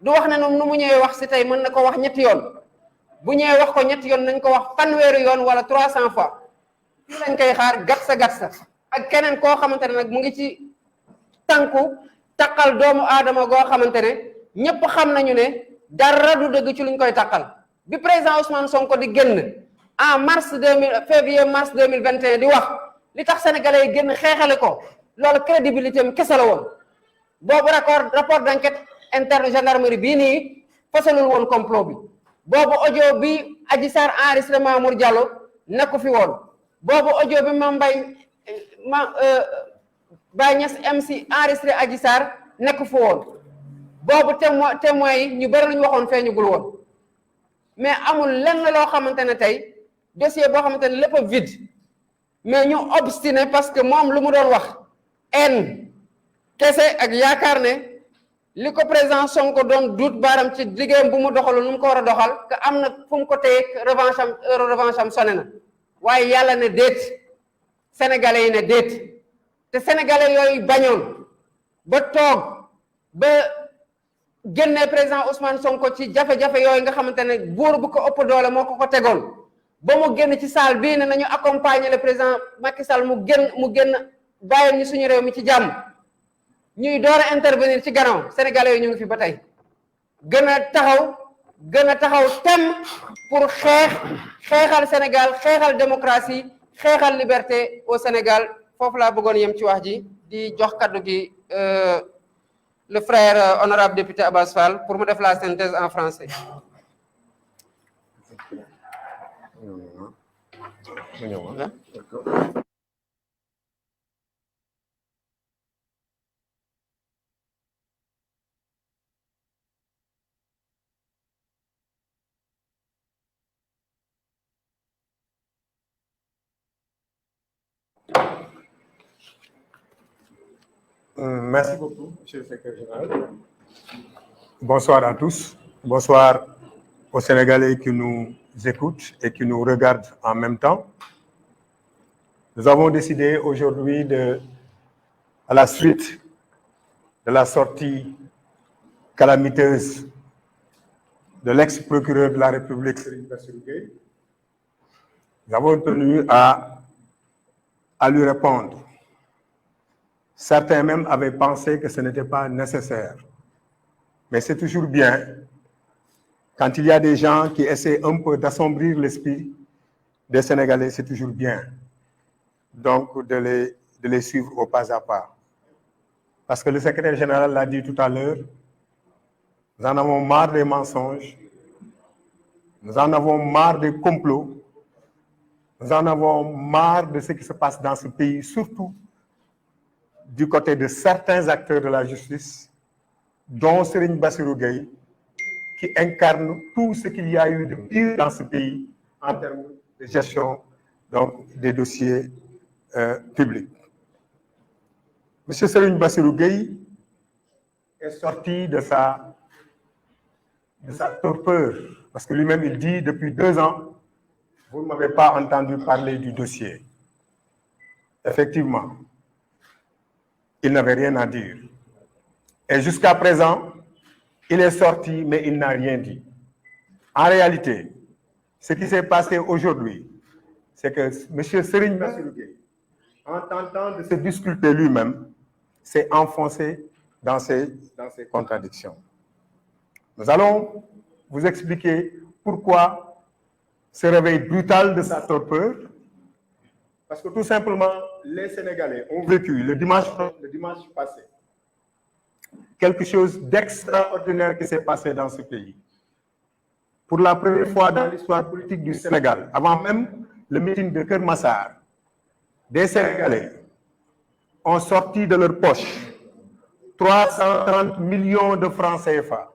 du wax ne noonu nu mu ñëwee wax si tey mën na ko wax ñetti yoon bu ñëwee wax ko ñetti yoon nañ ko wax fanweeri yoon wala 300 fois fii lañ koy xaar gatsa ak keneen koo xamante ne nag mu ngi ci tànku taqal doomu aadama goo xamante ne ñëpp xam nañu ne dara du dëgg ci luñ koy taqal bi président Ousmane Sonko di génn en février mars 2021 di wax li tax sénégalais yi génn xeexale ko loolu crédibilité am kese la woon boobu rapport d'enquête interne gendarmerie bii nii fasalul woon complot bi boobu audio bi Adji Sarr enregistré Mamour Diallo nekku fi woon boobu audio bi Baye Niass MC enregistré Adji Sarr nekku fi woon boobu témoins yi ñu bëri lu ñu waxoon feeñugul woon mais amul lenn loo xamante ne tey dossier boo xamante ne lépp a vide mais ñu obstiné parce que moom lu mu doon wax kese ak yaakaar ne li ko président Sonko doon duut baaram ci liggéeyam bu mu doxalul nu mu ko war a doxal que am na fu mu ko téye revanche am sonné na waaye yàlla ne déet sénégalais yi ne déet te sénégalais yooyu bañoon ba toog ba génne président Ousmane Sonko ci jafe-jafe yooyu nga xamante ne buur bu ko ëpp doole moo ko tegoon ba mu génn ci salle bii ne nañu accompagner le président Macky Sall mu génn bàyyil ñu suñu réew mi ci jàmm ñuy door a intervenir ci gannaaw sénégalais yi ñu ngi fi ba tey gën a taxaw tem pour xeexal Sénégal xeexal démocratie xeexal liberté au Sénégal foofu laa bëggoon yem ci wax ji di jox kaddu gi le frère honorable député Abass Fall pour mu def la synthèse en français. Merci beaucoup, Monsieur le Secrétaire général. Bonsoir à tous. Bonsoir aux Sénégalais qui nous écoutent et qui nous regardent en même temps. Nous avons décidé aujourd'hui à la suite de la sortie calamiteuse de l'ex-procureur de la République, Serigne Bassirou Gueye, nous avons tenu à lui répondre. Certains même avaient pensé que ce n'était pas nécessaire. Mais c'est toujours bien, quand il y a des gens qui essaient un peu d'assombrir l'esprit des Sénégalais, c'est toujours bien. Donc, de les suivre au pas à pas. Parce que le secrétaire général l'a dit tout à l'heure, nous en avons marre des mensonges, nous en avons marre des complots, nous en avons marre de ce qui se passe dans ce pays, surtout du côté de certains acteurs de la justice, dont Serigne Bassirou Gueye, qui incarne tout ce qu'il y a eu de pire dans ce pays en termes de gestion donc, des dossiers publics. Monsieur Serigne Bassirou Gueye est sorti de sa torpeur, parce que lui-même il dit depuis 2 ans, vous ne m'avez pas entendu parler du dossier. Effectivement, il n'avait rien à dire. Et jusqu'à présent, il est sorti, mais il n'a rien dit. En réalité, ce qui s'est passé aujourd'hui, c'est que M. Serigne Bassirou Gueye, en tentant de se disculper lui-même, s'est enfoncé dans ses contradictions. Nous allons vous expliquer pourquoi ce réveil brutal de sa torpeur, parce que tout simplement, les Sénégalais ont vécu le dimanche passé quelque chose d'extraordinaire qui s'est passé dans ce pays. Pour la première fois dans l'histoire politique du Sénégal, avant même le meeting de Keur Massar, des Sénégalais ont sorti de leur poche 330 millions de francs CFA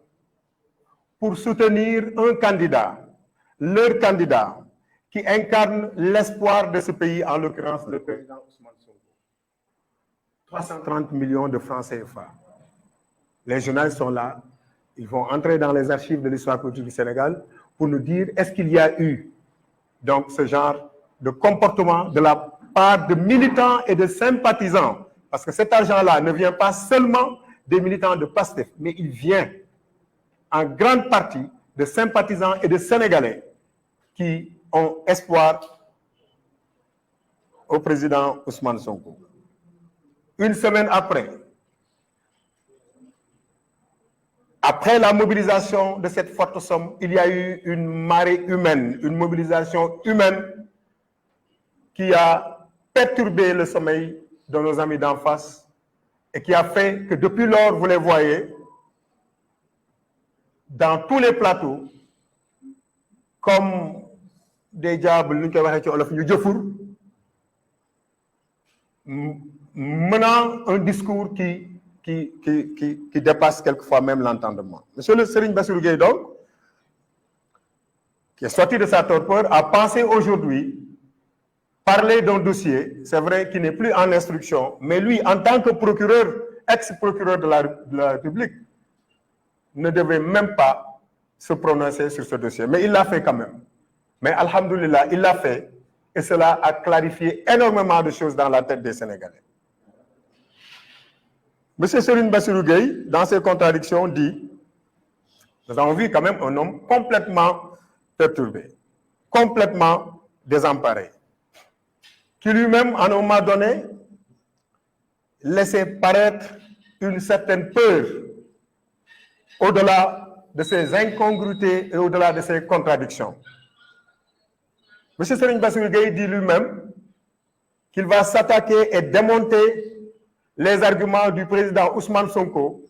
pour soutenir un candidat, leur candidat, qui incarne l'espoir de ce pays, en l'occurrence le président Ousmane Sonko. 330 millions de francs CFA. Les journalistes sont là, ils vont entrer dans les archives de l'histoire politique du Sénégal pour nous dire est-ce qu'il y a eu donc ce genre de comportement de la part de militants et de sympathisants, parce que cet argent-là ne vient pas seulement des militants de PASTEF, mais il vient en grande partie de sympathisants et de Sénégalais qui ont espoir au président Ousmane Sonko. Une semaine après la mobilisation de cette forte somme, il y a eu une marée humaine, une mobilisation humaine qui a perturbé le sommeil de nos amis d'en face et qui a fait que depuis lors, vous les voyez, dans tous les plateaux, comme des diables, menant un discours qui dépasse quelquefois même l'entendement. Monsieur le Serigne Bassirou Gueye, donc, qui est sorti de sa torpeur, a pensé aujourd'hui parler d'un dossier, c'est vrai, qui n'est plus en instruction, mais lui, en tant que procureur, ex-procureur de la République, ne devait même pas se prononcer sur ce dossier. Mais il l'a fait quand même. Mais alhamdoulilah, il l'a fait, et cela a clarifié énormément de choses dans la tête des Sénégalais. M. Serigne Bassirou Gueye, dans ses contradictions, dit, nous avons vu quand même un homme complètement perturbé, complètement désemparé, qui lui-même, à un moment donné, laissait paraître une certaine peur au-delà de ses incongruités et au-delà de ses contradictions. M. Serigne Bassirou Gueye dit lui-même qu'il va s'attaquer et démonter les arguments du président Ousmane Sonko,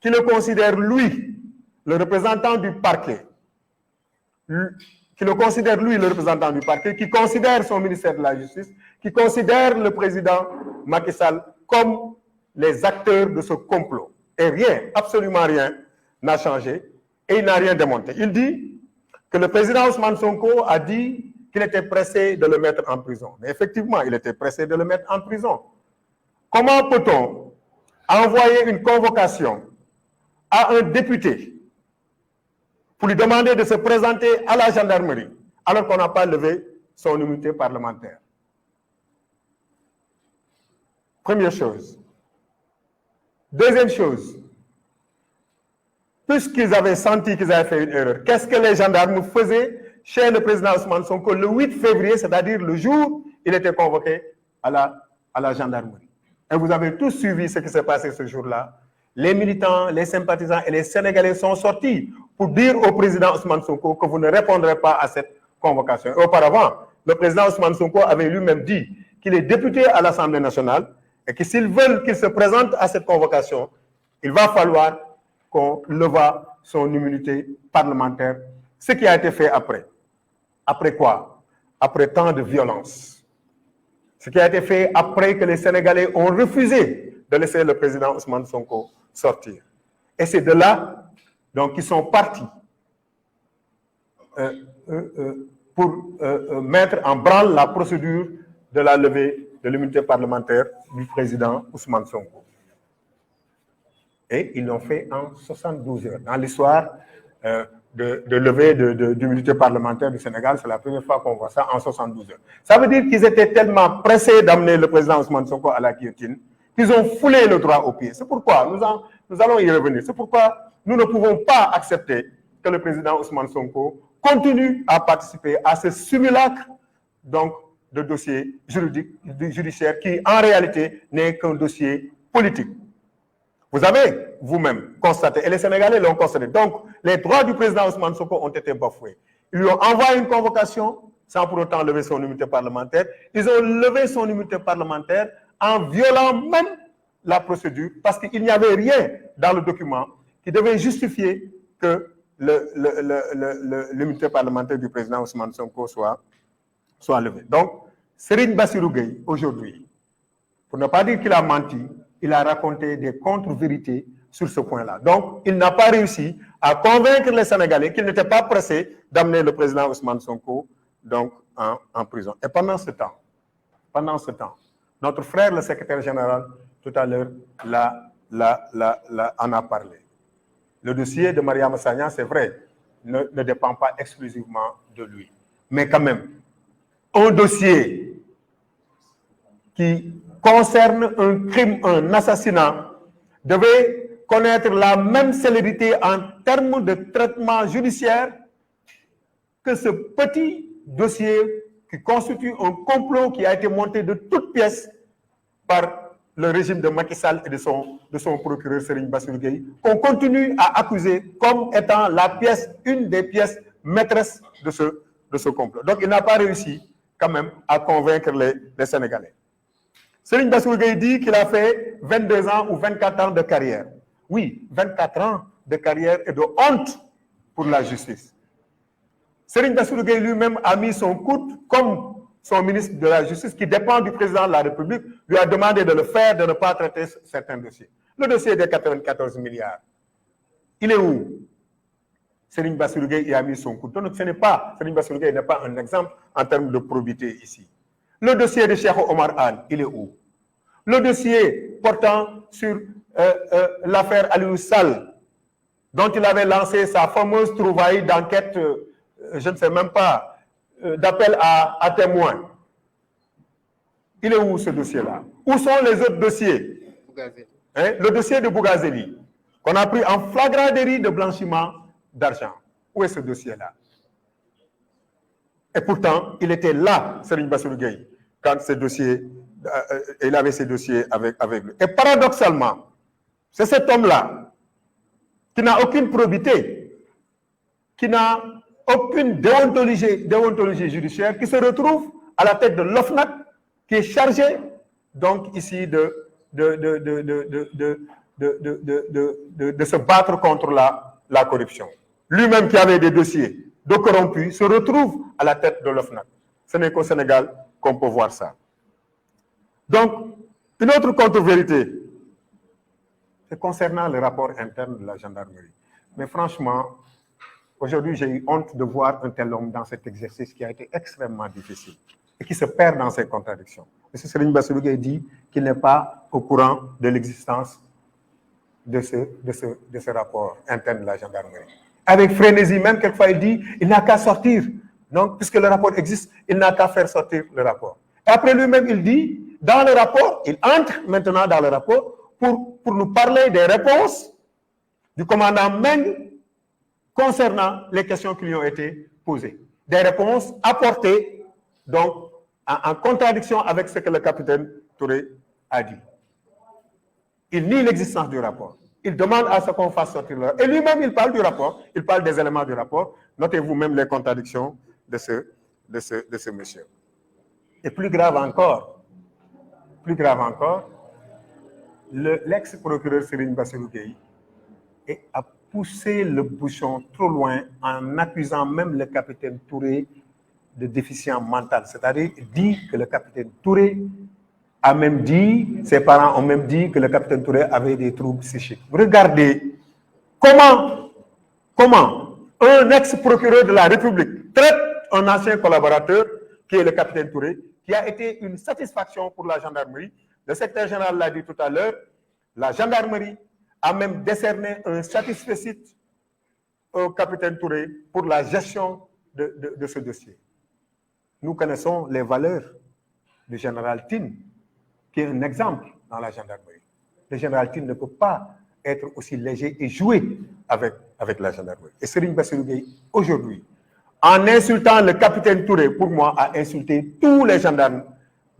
qui le considère, lui, le représentant du parquet, qui considère son ministère de la Justice, qui considère le président Macky Sall comme les acteurs de ce complot. Et rien, absolument rien, n'a changé et il n'a rien démonté. Il dit que le président Ousmane Sonko a dit qu'il était pressé de le mettre en prison. Mais effectivement, il était pressé de le mettre en prison. Comment peut-on envoyer une convocation à un député pour lui demander de se présenter à la gendarmerie alors qu'on n'a pas levé son immunité parlementaire? Première chose. Deuxième chose, puisqu'ils avaient senti qu'ils avaient fait une erreur, qu'est-ce que les gendarmes faisaient chez le président Ousmane Sonko le 8 février, c'est-à-dire le jour où il était convoqué à la gendarmerie? Et vous avez tous suivi ce qui s'est passé ce jour-là. Les militants, les sympathisants et les Sénégalais sont sortis pour dire au président Ousmane Sonko que vous ne répondrez pas à cette convocation. Et auparavant, le président Ousmane Sonko avait lui-même dit qu'il est député à l'Assemblée nationale et que s'ils veulent qu'il se présente à cette convocation, il va falloir qu'on leva son immunité parlementaire. Ce qui a été fait après. Après quoi? Après tant de violence. Ce qui a été fait après que les Sénégalais ont refusé de laisser le président Ousmane Sonko sortir. Et c'est de là donc qu'ils sont partis pour mettre en branle la procédure de la levée de l'immunité parlementaire du président Ousmane Sonko. Et ils l'ont fait en 72 heures. Dans l'histoire de levée d'immunité parlementaire du Sénégal, c'est la première fois qu'on voit ça en 72 heures. Ça veut dire qu'ils étaient tellement pressés d'amener le président Ousmane Sonko à la guillotine qu'ils ont foulé le droit au pied. C'est pourquoi nous allons y revenir. C'est pourquoi nous ne pouvons pas accepter que le président Ousmane Sonko continue à participer à ce simulacre donc, de dossier judiciaire qui, en réalité, n'est qu'un dossier politique. Vous avez vous-même constaté, et les Sénégalais l'ont constaté. Donc, les droits du président Ousmane Sonko ont été bafoués. Ils lui ont envoyé une convocation sans pour autant lever son immunité parlementaire. Ils ont levé son immunité parlementaire en violant même la procédure parce qu'il n'y avait rien dans le document qui devait justifier que l'immunité parlementaire du président Ousmane Sonko soit levée. Donc, Serigne Bassirou Gueye, aujourd'hui, pour ne pas dire qu'il a menti, il a raconté des contre-vérités sur ce point-là. Donc, il n'a pas réussi à convaincre les Sénégalais qu'il n'était pas pressé d'amener le président Ousmane Sonko donc, en prison. Et pendant ce temps, notre frère, le secrétaire général, tout à l'heure, en a parlé. Le dossier de Mariama Sagna, c'est vrai, ne dépend pas exclusivement de lui. Mais quand même, un dossier qui concerne un crime, un assassinat, devait connaître la même célérité en termes de traitement judiciaire que ce petit dossier qui constitue un complot qui a été monté de toutes pièces par le régime de Macky Sall et de son procureur Serigne Bassirou Gueye, qu'on continue à accuser comme étant une des pièces maîtresses de ce complot. Donc il n'a pas réussi quand même à convaincre les Sénégalais. Serigne Bassirou Gueye dit qu'il a fait 22 ans ou 24 ans de carrière. Oui, 24 ans de carrière et de honte pour la justice. Serigne Bassirou Gueye lui-même a mis son coude comme son ministre de la Justice, qui dépend du président de la République, lui a demandé de le faire, de ne pas traiter certains dossiers. Le dossier des 94 milliards, il est où? Serigne Bassirou Gueye y a mis son coude. Donc Serigne Bassirou Gueye n'est pas un exemple en termes de probité ici. Le dossier de Cheikh Omar Anne, il est où? Le dossier portant sur l'affaire Aliou Sall, dont il avait lancé sa fameuse trouvaille d'enquête, je ne sais même pas, d'appel à témoins. Il est où ce dossier-là? Où sont les autres dossiers? Le dossier de Bougazeli, qu'on a pris en flagrant délit de blanchiment d'argent. Où est ce dossier-là? Et pourtant, il était là, Serigne Bassirou Gueye, quand il avait ces dossiers avec lui. Et paradoxalement, c'est cet homme-là qui n'a aucune probité, qui n'a aucune déontologie judiciaire, qui se retrouve à la tête de l'OFNAC, qui est chargé donc ici de se battre contre la corruption. Lui-même qui avait des dossiers de corrompus se retrouve à la tête de l'OFNAC. Ce n'est qu'au Sénégal qu'on peut voir ça. Donc, une autre contre-vérité, c'est concernant le rapport interne de la gendarmerie. Mais franchement, aujourd'hui, j'ai eu honte de voir un tel homme dans cet exercice qui a été extrêmement difficile et qui se perd dans ses contradictions. M. Serigne Bassirou Gueye dit qu'il n'est pas au courant de l'existence de ce rapport interne de la gendarmerie. Avec frénésie même, quelquefois, il dit il n'a qu'à sortir. Donc, puisque le rapport existe, il n'a qu'à faire sortir le rapport. Et après lui-même, il dit, dans le rapport, il entre maintenant dans le rapport pour nous parler des réponses du commandant Meng concernant les questions qui lui ont été posées. Des réponses apportées, donc, en contradiction avec ce que le capitaine Touré a dit. Il nie l'existence du rapport. Il demande à ce qu'on fasse sortir le rapport. Et lui-même, il parle du rapport, il parle des éléments du rapport. Notez-vous même les contradictions de ce monsieur. Et plus grave encore, l'ex-procureur Serigne Bassirou Gueye a poussé le bouchon trop loin en accusant même le capitaine Touré de déficient mental. C'est-à-dire, il dit que le capitaine Touré a même dit, ses parents ont même dit que le capitaine Touré avait des troubles psychiques. Regardez comment un ex-procureur de la République traite un ancien collaborateur qui est le capitaine Touré, qui a été une satisfaction pour la gendarmerie. Le secrétaire général l'a dit tout à l'heure, la gendarmerie a même décerné un satisfecit au capitaine Touré pour la gestion de ce dossier. Nous connaissons les valeurs du général Tine, qui est un exemple dans la gendarmerie. Le général Tine ne peut pas être aussi léger et jouer avec la gendarmerie. Et Serigne Bassirou Gueye, aujourd'hui, en insultant le capitaine Touré, pour moi, a insulté tous les gendarmes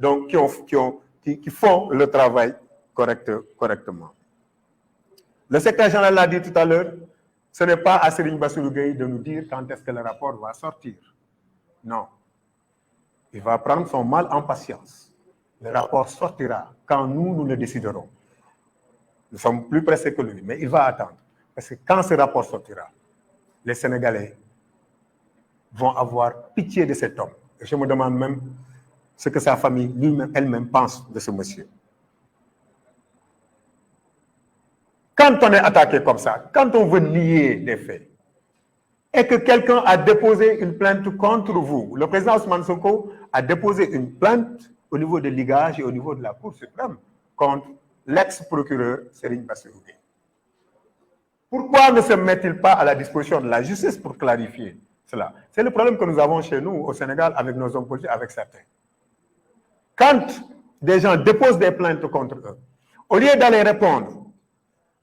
donc, qui font le travail correctement. Le secrétaire général l'a dit tout à l'heure, ce n'est pas à Serigne Bassirou Gueye de nous dire quand est-ce que le rapport va sortir. Non. Il va prendre son mal en patience. Le rapport sortira quand nous le déciderons. Nous sommes plus pressés que lui, mais il va attendre. Parce que quand ce rapport sortira, les Sénégalais vont avoir pitié de cet homme. Et je me demande même ce que sa famille, elle-même, pense de ce monsieur. Quand on est attaqué comme ça, quand on veut nier des faits, et que quelqu'un a déposé une plainte contre vous, le président Ousmane Sonko a déposé une plainte au niveau de l'IGAJ et au niveau de la Cour suprême contre l'ex-procureur Serigne Bassirou Gueye. Pourquoi ne se met-il pas à la disposition de la justice pour clarifier cela? C'est le problème que nous avons chez nous au Sénégal avec nos hommes politiques, avec certains. Quand des gens déposent des plaintes contre eux, au lieu d'aller répondre,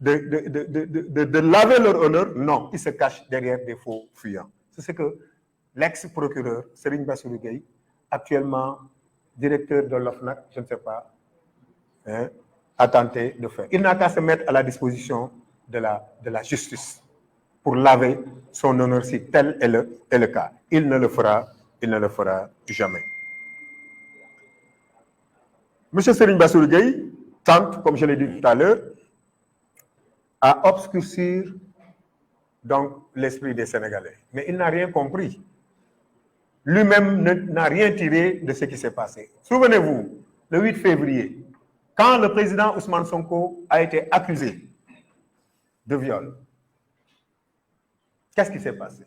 de laver leur honneur, non, ils se cachent derrière des faux fuyants. C'est ce que l'ex-procureur Serigne Bassirou Gueye, actuellement directeur de l'OFNAC, je ne sais pas, a tenté de faire. Il n'a qu'à se mettre à la disposition de la justice pour laver son honneur si tel est le cas. Il ne le fera jamais. Monsieur Serigne Bassirou Gueye tente, comme je l'ai dit tout à l'heure, à obscurcir donc l'esprit des Sénégalais. Mais il n'a rien compris. Lui-même n'a rien tiré de ce qui s'est passé. Souvenez-vous, le 8 février, quand le président Ousmane Sonko a été accusé de viol, qu'est-ce qui s'est passé?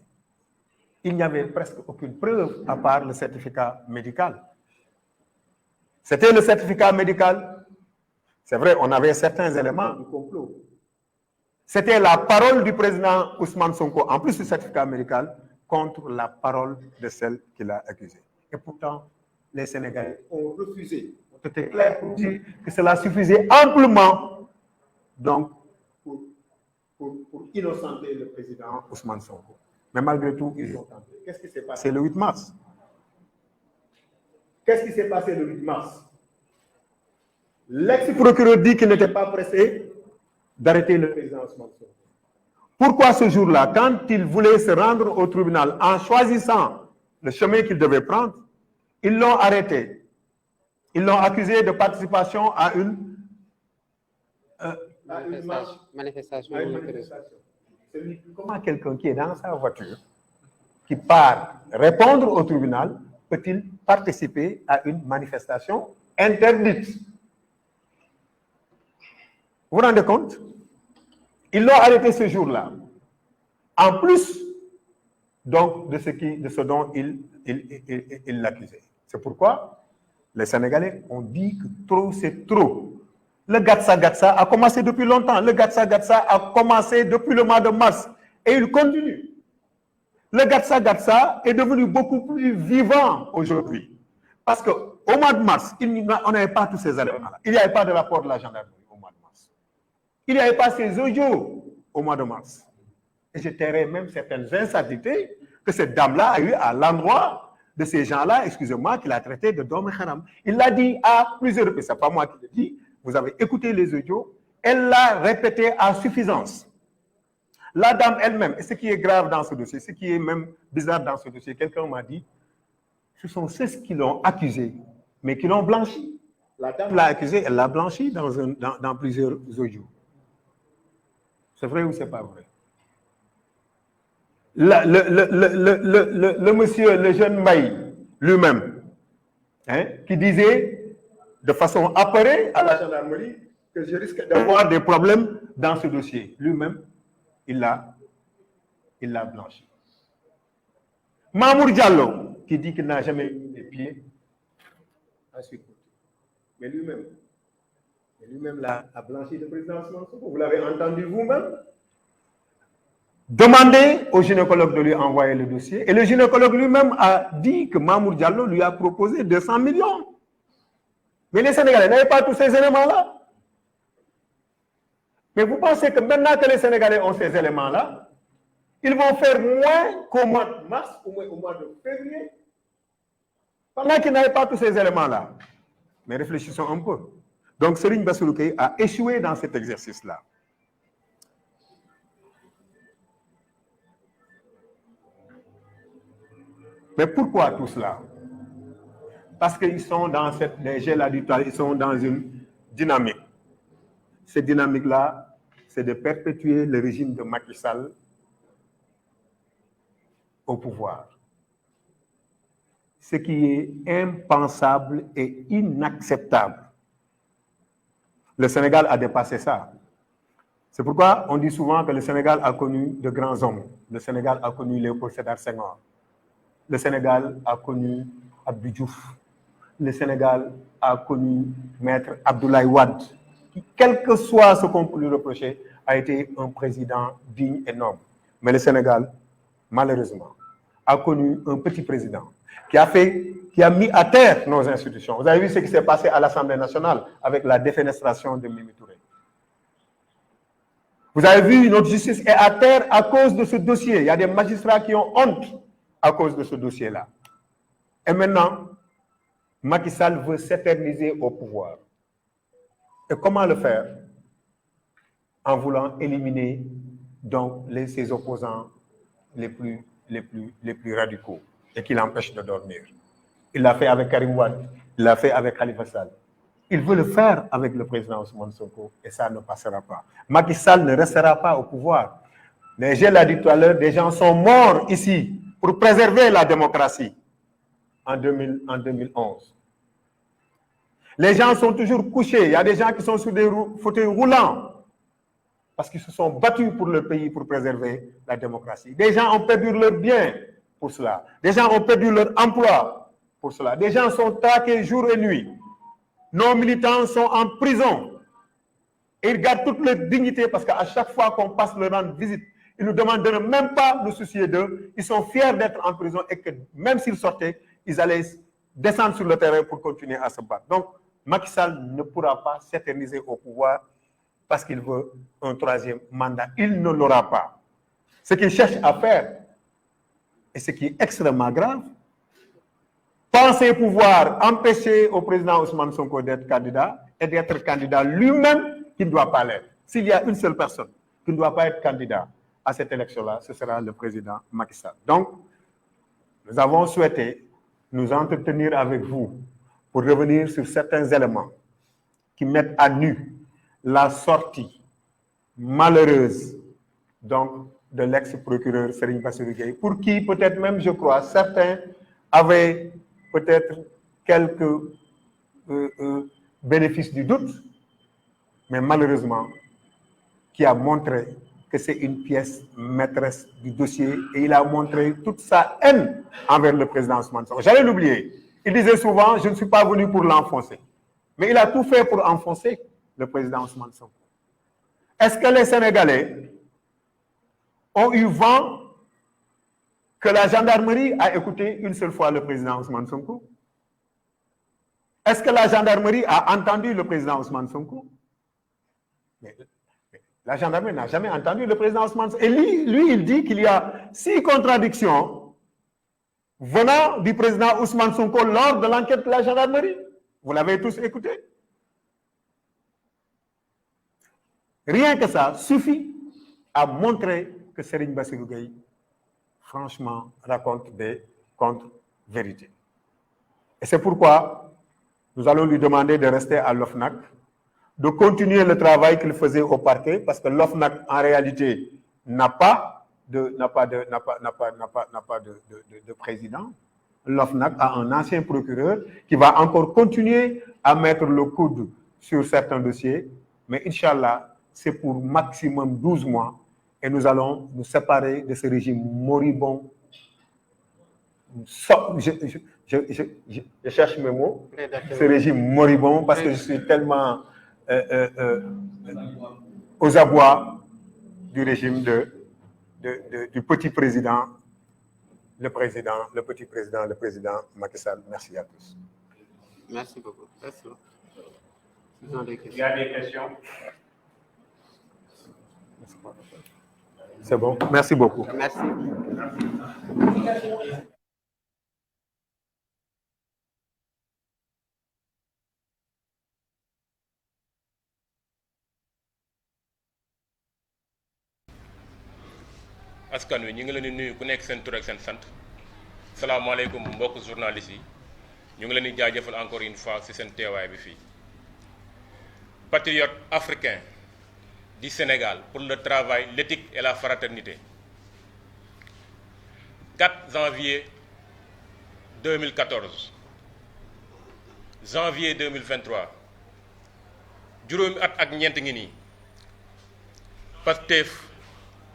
Il n'y avait presque aucune preuve à part le certificat médical. C'était le certificat médical. C'est vrai, on avait certains éléments du complot. C'était la parole du président Ousmane Sonko, en plus du certificat médical, contre la parole de celle qui l'a accusé. Et pourtant, les Sénégalais ont refusé. C'était clair pour dire que cela suffisait amplement donc, pour innocenter le président Ousmane Sonko. Mais malgré tout, ils ont tenté. Qu'est-ce qui s'est passé le 8 mars? Qu'est-ce qui s'est passé le 8 mars? L'ex-procureur dit qu'il n'était pas pressé d'arrêter le président Ousmane Sonko. Pourquoi ce jour-là, quand il voulait se rendre au tribunal en choisissant le chemin qu'il devait prendre, ils l'ont arrêté. Ils l'ont accusé de participation à une manifestation. Comment quelqu'un qui est dans sa voiture, qui part répondre au tribunal, peut-il participer à une manifestation interdite? Vous vous rendez compte? Ils l'ont arrêté ce jour-là. En plus, donc, de ce dont il l'accusait. C'est pourquoi les Sénégalais ont dit que trop, c'est trop. Le Gatsa a commencé depuis longtemps. Le Gatsa a commencé depuis le mois de mars. Et il continue. Le Gatsa est devenu beaucoup plus vivant aujourd'hui. Parce qu'au mois de mars, on n'avait pas tous ces éléments-là. Il n'y avait pas de rapport de la gendarmerie au mois de mars. Il n'y avait pas ces audios au mois de mars. Et je tairais même certaines insanités que cette dame-là a eu à l'endroit de ces gens-là, excusez-moi, qu'il a traité de Dom Haram. Il l'a dit à plusieurs reprises, ce n'est pas moi qui le dis, vous avez écouté les audios, elle l'a répété à suffisance. La dame elle-même, et ce qui est grave dans ce dossier, ce qui est même bizarre dans ce dossier, quelqu'un m'a dit, ce sont ceux qui l'ont accusé, mais qui l'ont blanchi. La dame l'a accusé, elle l'a blanchi dans plusieurs audios. C'est vrai ou c'est pas vrai? Le monsieur, le jeune Maï, lui-même, hein, qui disait de façon apparente à la gendarmerie que je risque d'avoir des problèmes dans ce dossier. Lui-même, il l'a blanchi. Mamour Diallo, qui dit qu'il n'a jamais eu les pieds, ensuite, mais lui-même a blanchi le président Ousmane Sonko. Vous l'avez entendu vous-même. Demandez au gynécologue de lui envoyer le dossier. Et le gynécologue lui-même a dit que Mamour Diallo lui a proposé 200 millions. Mais les Sénégalais n'avaient pas tous ces éléments-là. Mais vous pensez que maintenant que les Sénégalais ont ces éléments-là, ils vont faire moins qu'au mois de mars, au moins au mois de février, pendant qu'ils n'avaient pas tous ces éléments-là. Mais réfléchissons un peu. Donc, Serigne Bassirou Gueye a échoué dans cet exercice-là. Mais pourquoi tout cela? Parce qu'ils sont dans cette ils sont dans une dynamique. Cette dynamique-là, c'est de perpétuer le régime de Macky Sall au pouvoir. Ce qui est impensable et inacceptable. Le Sénégal a dépassé ça. C'est pourquoi on dit souvent que le Sénégal a connu de grands hommes. Le Sénégal a connu Léopold Sédar Senghor. Le Sénégal a connu Abdou Diouf. Le Sénégal a connu Maître Abdoulaye Wade, qui, quel que soit ce qu'on peut lui reprocher, a été un président digne et noble. Mais le Sénégal, malheureusement, a connu un petit président qui a mis à terre nos institutions. Vous avez vu ce qui s'est passé à l'Assemblée nationale avec la défenestration de Mimi Touré. Vous avez vu, notre justice est à terre à cause de ce dossier. Il y a des magistrats qui ont honte à cause de ce dossier-là. Et maintenant, Macky Sall veut s'éterniser au pouvoir. Et comment le faire? En voulant éliminer donc ses opposants les plus radicaux et qui l'empêchent de dormir. Il l'a fait avec Karim Wade, il l'a fait avec Khalifa Sall. Il veut le faire avec le président Ousmane Sonko et ça ne passera pas. Macky Sall ne restera pas au pouvoir. Mais je l'ai dit tout à l'heure, des gens sont morts ici pour préserver la démocratie en 2011. Les gens sont toujours couchés. Il y a des gens qui sont sur des fauteuils roulants parce qu'ils se sont battus pour le pays pour préserver la démocratie. Des gens ont perdu leurs biens pour cela. Des gens ont perdu leur emploi pour cela. Des gens sont traqués jour et nuit. Nos militants sont en prison. Et ils gardent toute leur dignité parce qu'à chaque fois qu'on passe leur rendre visite, ils nous demandent de ne même pas nous soucier d'eux. Ils sont fiers d'être en prison et que même s'ils sortaient, ils allaient descendre sur le terrain pour continuer à se battre. Donc, Macky Sall ne pourra pas s'éterniser au pouvoir parce qu'il veut un troisième mandat. Il ne l'aura pas. Ce qu'il cherche à faire, et ce qui est extrêmement grave, penser pouvoir empêcher au président Ousmane Sonko d'être candidat et d'être candidat lui-même qui ne doit pas l'être. S'il y a une seule personne qui ne doit pas être candidat à cette élection-là, ce sera le président Macky Sall. Donc, nous avons souhaité nous entretenir avec vous pour revenir sur certains éléments qui mettent à nu la sortie malheureuse donc, de l'ex-procureur Serigne Bassirou Gueye, pour qui peut-être même, je crois, certains avaient peut-être quelques bénéfices du doute, mais malheureusement, qui a montré que c'est une pièce maîtresse du dossier et il a montré toute sa haine envers le président Ousmane Sonko. J'allais l'oublier. Il disait souvent, je ne suis pas venu pour l'enfoncer. Mais il a tout fait pour enfoncer le président Ousmane Sonko. Est-ce que les Sénégalais ont eu vent que la gendarmerie a écouté une seule fois le président Ousmane Sonko? Est-ce que la gendarmerie a entendu le président Ousmane Sonko? Mais La gendarmerie n'a jamais entendu le président Ousmane Sonko. Et lui, il dit qu'il y a 6 contradictions venant du président Ousmane Sonko lors de l'enquête de la gendarmerie. Vous l'avez tous écouté. Rien que ça suffit à montrer que Serigne Bassirou Gueye, franchement, raconte des contre-vérités. Et c'est pourquoi nous allons lui demander de rester à l'OFNAC, de continuer le travail qu'il faisait au parquet, parce que l'OFNAC, en réalité, n'a pas de président. L'OFNAC a un ancien procureur qui va encore continuer à mettre le coude sur certains dossiers, mais Inch'Allah, c'est pour maximum 12 mois, et nous allons nous séparer de ce régime moribond. Je cherche mes mots. Ce régime moribond, parce que je suis tellement aux abois du régime du petit président, le président Macky Sall. Merci à tous. Merci beaucoup. Merci. Il y a des questions? C'est bon. Merci beaucoup. Merci. askan wi ñu ngi leen di nuyu ku nekk seen tur ak seen sant salaamaaleykum mbokk journalistes yi ñu ngi leen di jaajëfal encore une fois ci seen teewaay bi fii. Patriotes africains du Sénégal pour le travail, l'éthique et la fraternité. 4 janvier 2014 janvier 2023 juróomi at ak ñeent ngi nii Pastef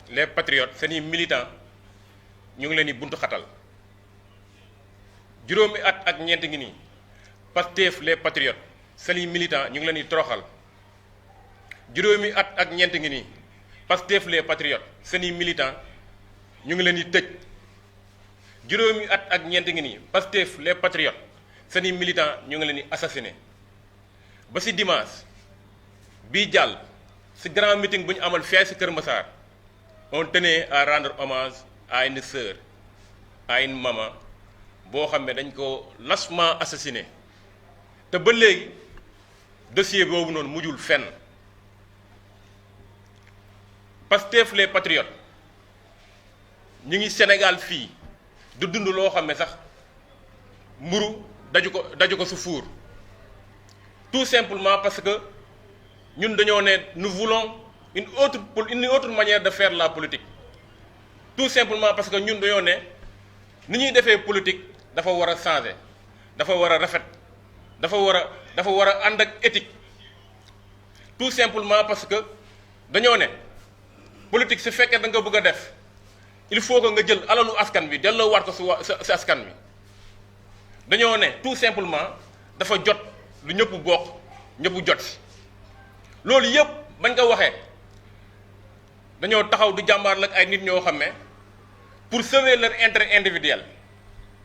les patriotes seeni militants ñu ngi leen di buntu xatal juróomi at ak ñeent ngi nii Pastef les patriotes seeni militants ñu ngi leen di toroxal juróomi at ak ñeent ngi nii Pastef les patriotes seeni militants ñu ngi leen di tëj juróomi at ak ñeent ngi nii Pastef les patriotes seeni militants ñu ngi leen di assassiné ba ci dimanche bii jàll ci grand meeting bu ñu amal fee ci Kër Massar on tenait à rendre hommage à une sœur à une maman boo xam ne dañ ko lâchement assassiné te ba léegi dossier boobu noonu mujjul fenn Pastef les patriotes ñu ngi Sénégal fii du dund loo xam ne sax mburu daju ko su fuur tout simplement parce que ñun dañoo ne nous voulons une autre manière de faire la politique tout simplement parce que ñun dañoo ne ni ñuy defee politique dafa war a changer dafa war a rafet dafa war a ànd ak éthique tout simplement parce que dañoo ne politique su fekkee da nga bëgg a def il faut que nga jël alalu askan bi delloo war ko si askan bi dañoo ne tout simplement dafa jot lu ñëpp bokk ñëpp jot si loolu yëpp bañ ko waxee dañoo taxaw di jàmbaar ak ay nit ñoo xam ne pour sauver leur intérêt individuel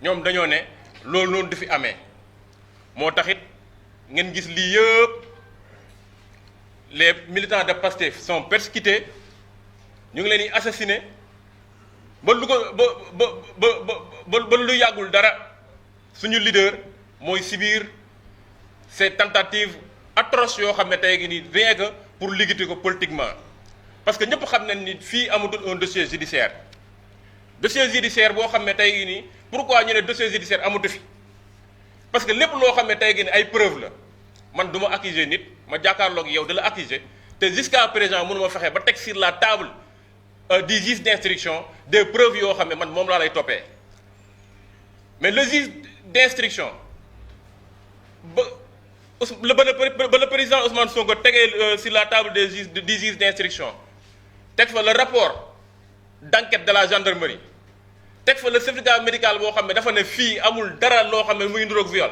ñoom dañoo ne loolu noonu du fi amee moo taxit ngeen gis lii yëpp les militants de Pastef sont persécutés ñu ngi leen di assassiné ba lu ko ba lu yàggul dara suñu leader mooy subir ces tentatives atroces yoo xam ne tey gi nii rien que pour liquider ko politiquement parce que ñëpp xam nañ ni fii amatul un dossier judiciaire boo xam ne tey gi nii pourquoi ñu ne dossier judiciaire amatu fi parce que lépp loo xam ne tey gi nii ay preuve la man du ma accuser nit ma jàkkaarloog yow da la accuser te jusqu'à présent mënu ma fexe ba teg sur la table du juge d'instruction des preuves yoo xam ne man moom laa lay toppee mais le juge d'instruction ba le président Ousmane Sonko tegee sur la table du juge d'instruction teg fa le rapport d'enquête de la gendarmerie teg fa le certificat médical boo xam ne dafa ne fii amul dara loo xam ne muy nduroog viol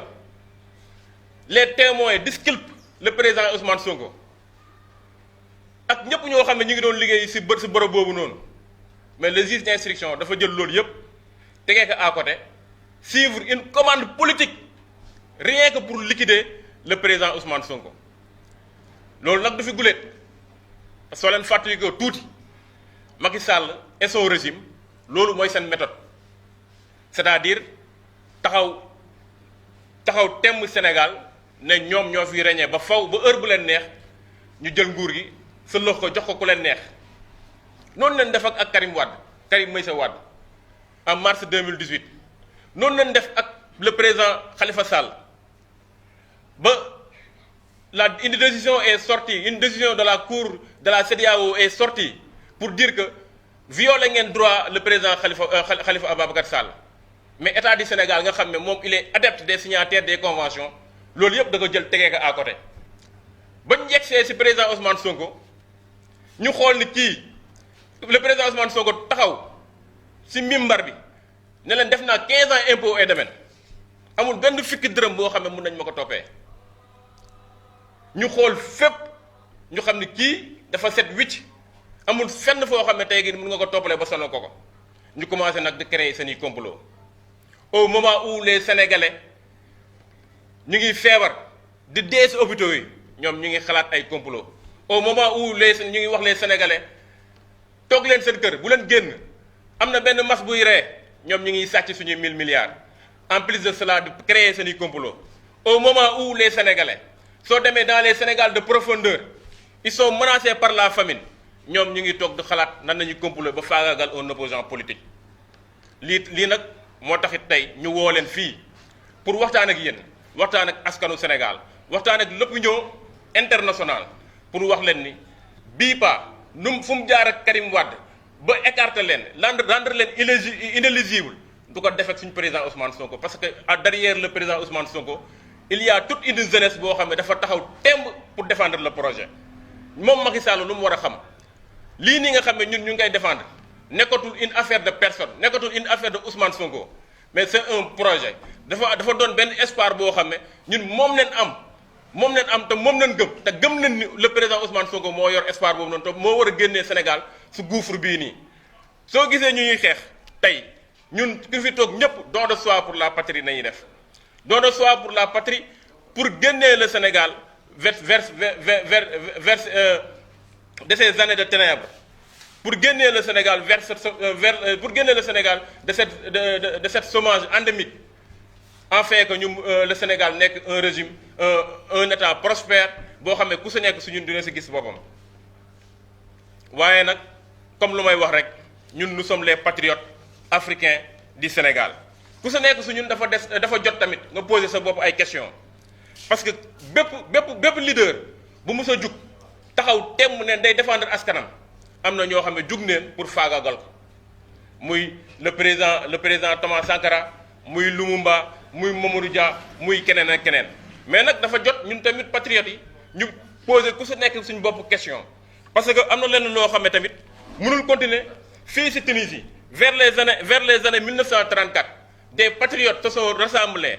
les témoins disculpent le président Ousmane Sonko ak ñëpp ñoo xam ne ñu ngi doon liggéey si bërëb boobu noonu mais le juge d'instruction dafa jël loolu yëpp tegee ko à côté suivre une commande politique rien que pour liquider le président Ousmane Sonko loolu nag du fi guléet soo leen fàttali ko tuuti Macky Sall et son régime loolu mooy seen méthode c'est-à-dire taxaw temm Sénégal ne ñoom ñoo fi régné ba faw ba heure bu leen neex ñu jël nguur gi sëlëx ko jox ko ku leen neex noonu leen def ak Karim Meïssa Wade en mars 2018 noonu leen def ak le président Khalifa Sall ba une décision est sortie, une décision de la cour de la CEDEAO est sortie pour dire que violer ngeen droit le président Khalifa Ababacar Sall mais état du Sénégal nga xam ne moom il est adepte des signataires des conventions loolu yëpp da ko jël tegee ko à côté bañ yegsee ci président Ousmane Sonko ñu xool ni kii le président Ousmane Sonko taxaw ci mimbar bi ne leen def naa 15 ans impôt et domaine amul benn fukki dërëm boo xam ne mun nañ ma ko toppee ñu xool fépp ñu xam ne kii dafa set wicc amul fenn foo xam ne tey gi mun nga ko toppalee ba sonal ko ñu commencé nag di créer seeni complot au moment où les Sénégalais ñu ngi feebar di dee ci hôpitaux yi ñoom ñu ngi xalaat ay complot au moment où ñu ngi wax les Sénégalais toog leen seen kër bu leen génn am na benn mas buy ree ñoom ñu ngi sàcc suñuy 1000 milliards en plus de cela de créer seeni complot au moment où les Sénégalais soo demee dans les Sénégal de profondeur ils sont menacés par la famine ñoom ñu ngi toog di xalaat nan nañu complot ba faagaagal un opposant politique lii nag moo taxit tey ñu woo leen fii pour waxtaan ak yéen waxtaan ak askanu Sénégal waxtaan ak l'opinion internationale pour wax leen ni bii pas fu mu jaar ak Karim Wade ba écarter leen rendre leen inéligible du ko def ak suñu président Ousmane Sonko parce que derrière le président Ousmane Sonko il y a toute une jeunesse boo xam ne dafa taxaw temb pour défendre le projet moom Macky Sall lu mu war a xam lii nii nga xam ne ñun ñu ngi koy défendre nekkatul une affaire de personne nekkatul une affaire de Ousmane Sonko mais c'est un projet dafa doon benn espoir boo xam ne ñun moom leen am te moom leen gëm te gëm leen ni le président Ousmane Sonko moo yor espoir boobu noonu te moo war a génnee Sénégal su gouffre bii nii soo gisee ñu ñuy xeex tey ñun ku fi toog ñëpp don de soi pour la patrie nañuy def don de soi pour la patrie pour génnee le Sénégal vers de ces années de ténèbres pour génnee le Sénégal pour génnee le Sénégal de cette chômage endémique afin que ñu le Sénégal nekk un régime un état prospère boo xam ne ku si nekk suñu dina si gis boppam waaye nag comme lu may wax rek ñun nous sommes les patriotes africains du Sénégal ku si nekk su ñun dafa jot tamit nga poser sa bopp ay questions parce que bépp leader bu mus a jug taxaw temm ne day défendre askanam am na ñoo xam ne jug neen pour faagaagal ko muy le président Thomas Sankara muy Lumumba muy Mamadou Dia muy keneen ak keneen mais nag dafa jot ñun tamit patriotes yi ñu poser ku si nekk suñu bopp question parce que am na lenn loo xam ne tamit mënul continuer fii si Tunisie vers les années 1934 des patriotes se sont rassemblés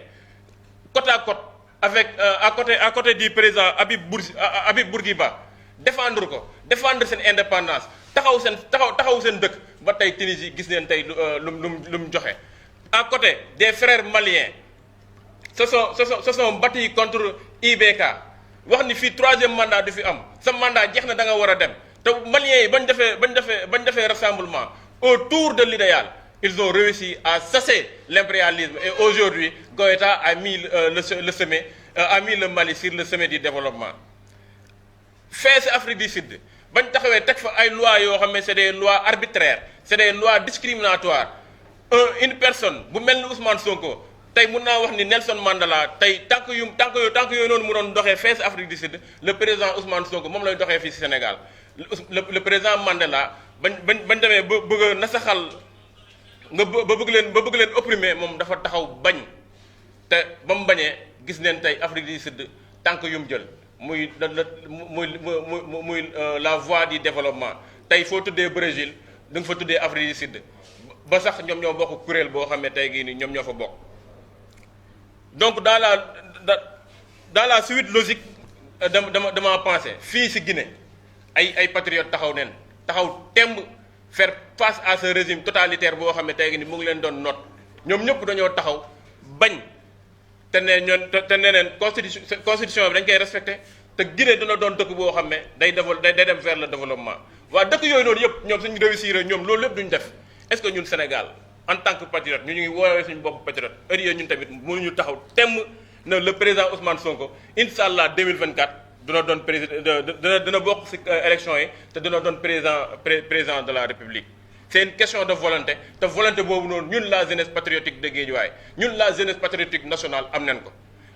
côte à côte avec à côté du président Habib Bourguiba défendre seen indépendance taxaw seen dëkk ba tey Tunisie gis neen tey lu mu joxe à côté des frères maliens se sont battus contre IBK wax ni fii 3e mandat du fi am sa mandat jeex na da nga war a dem te maliens yi bañ defee rassemblement autour de l'idéal ils ont réussi à chasser l'impérialisme et aujourd'hui Goïta a mis le Mali sur le sommet du développement fee si Afrique du Sud bañ taxawee teg fa ay lois yoo xam ne c'est des lois arbitraires c'est des lois discriminatoires une personne bu mel ni Ousmane Sonko tey mun naa wax ni Nelson Mandela tey tànk yooyu noonu mu doon doxee fee si Afrique du Sud le président Ousmane Sonko moom lay doxee fii si Sénégal le président Mandela bañ demee ba bëgg a nasaxal nga ba bëgg leen opprimer moom dafa taxaw bañ te ba mu bañee gis neen tey Afrique du Sud tànk yu mu jël muy la voie du développement tey foo tuddee Brésil da nga fa tuddee Afrique du Sud ba sax ñoom ñoo bokk kuréel boo xam ne tey gii nii ñoom ñoo fa bokk donc dans la suite logique dama pensé fii si Guinée ay patriotes taxaw temb faire face à ce régime totalitaire boo xam ne tey ni mu ngi leen doon noot ñoom ñëpp dañoo taxaw bañ te ne neen constitution bi dañ koy respecté te Guinée dina doon dëkk boo xam ne day dem vers le développement waa dëkk yooyu noonu yëpp ñoom suñu réussir ñoom loolu lépp duñ def est-ce que ñun Sénégal en tant que patriote ñu ngi woowee suñu bopp patriote heure ñun tamit mënuñu taxaw temm na le président Ousmane Sonko incha allah 2024 dina doon président dina bokk ci élection yi te dina doon président de la République. C'est une question de volonté te volonté boobu noonu ñun la jeunesse patriotique de Guédiawaye ñun la jeunesse patriotique nationale am nañ ko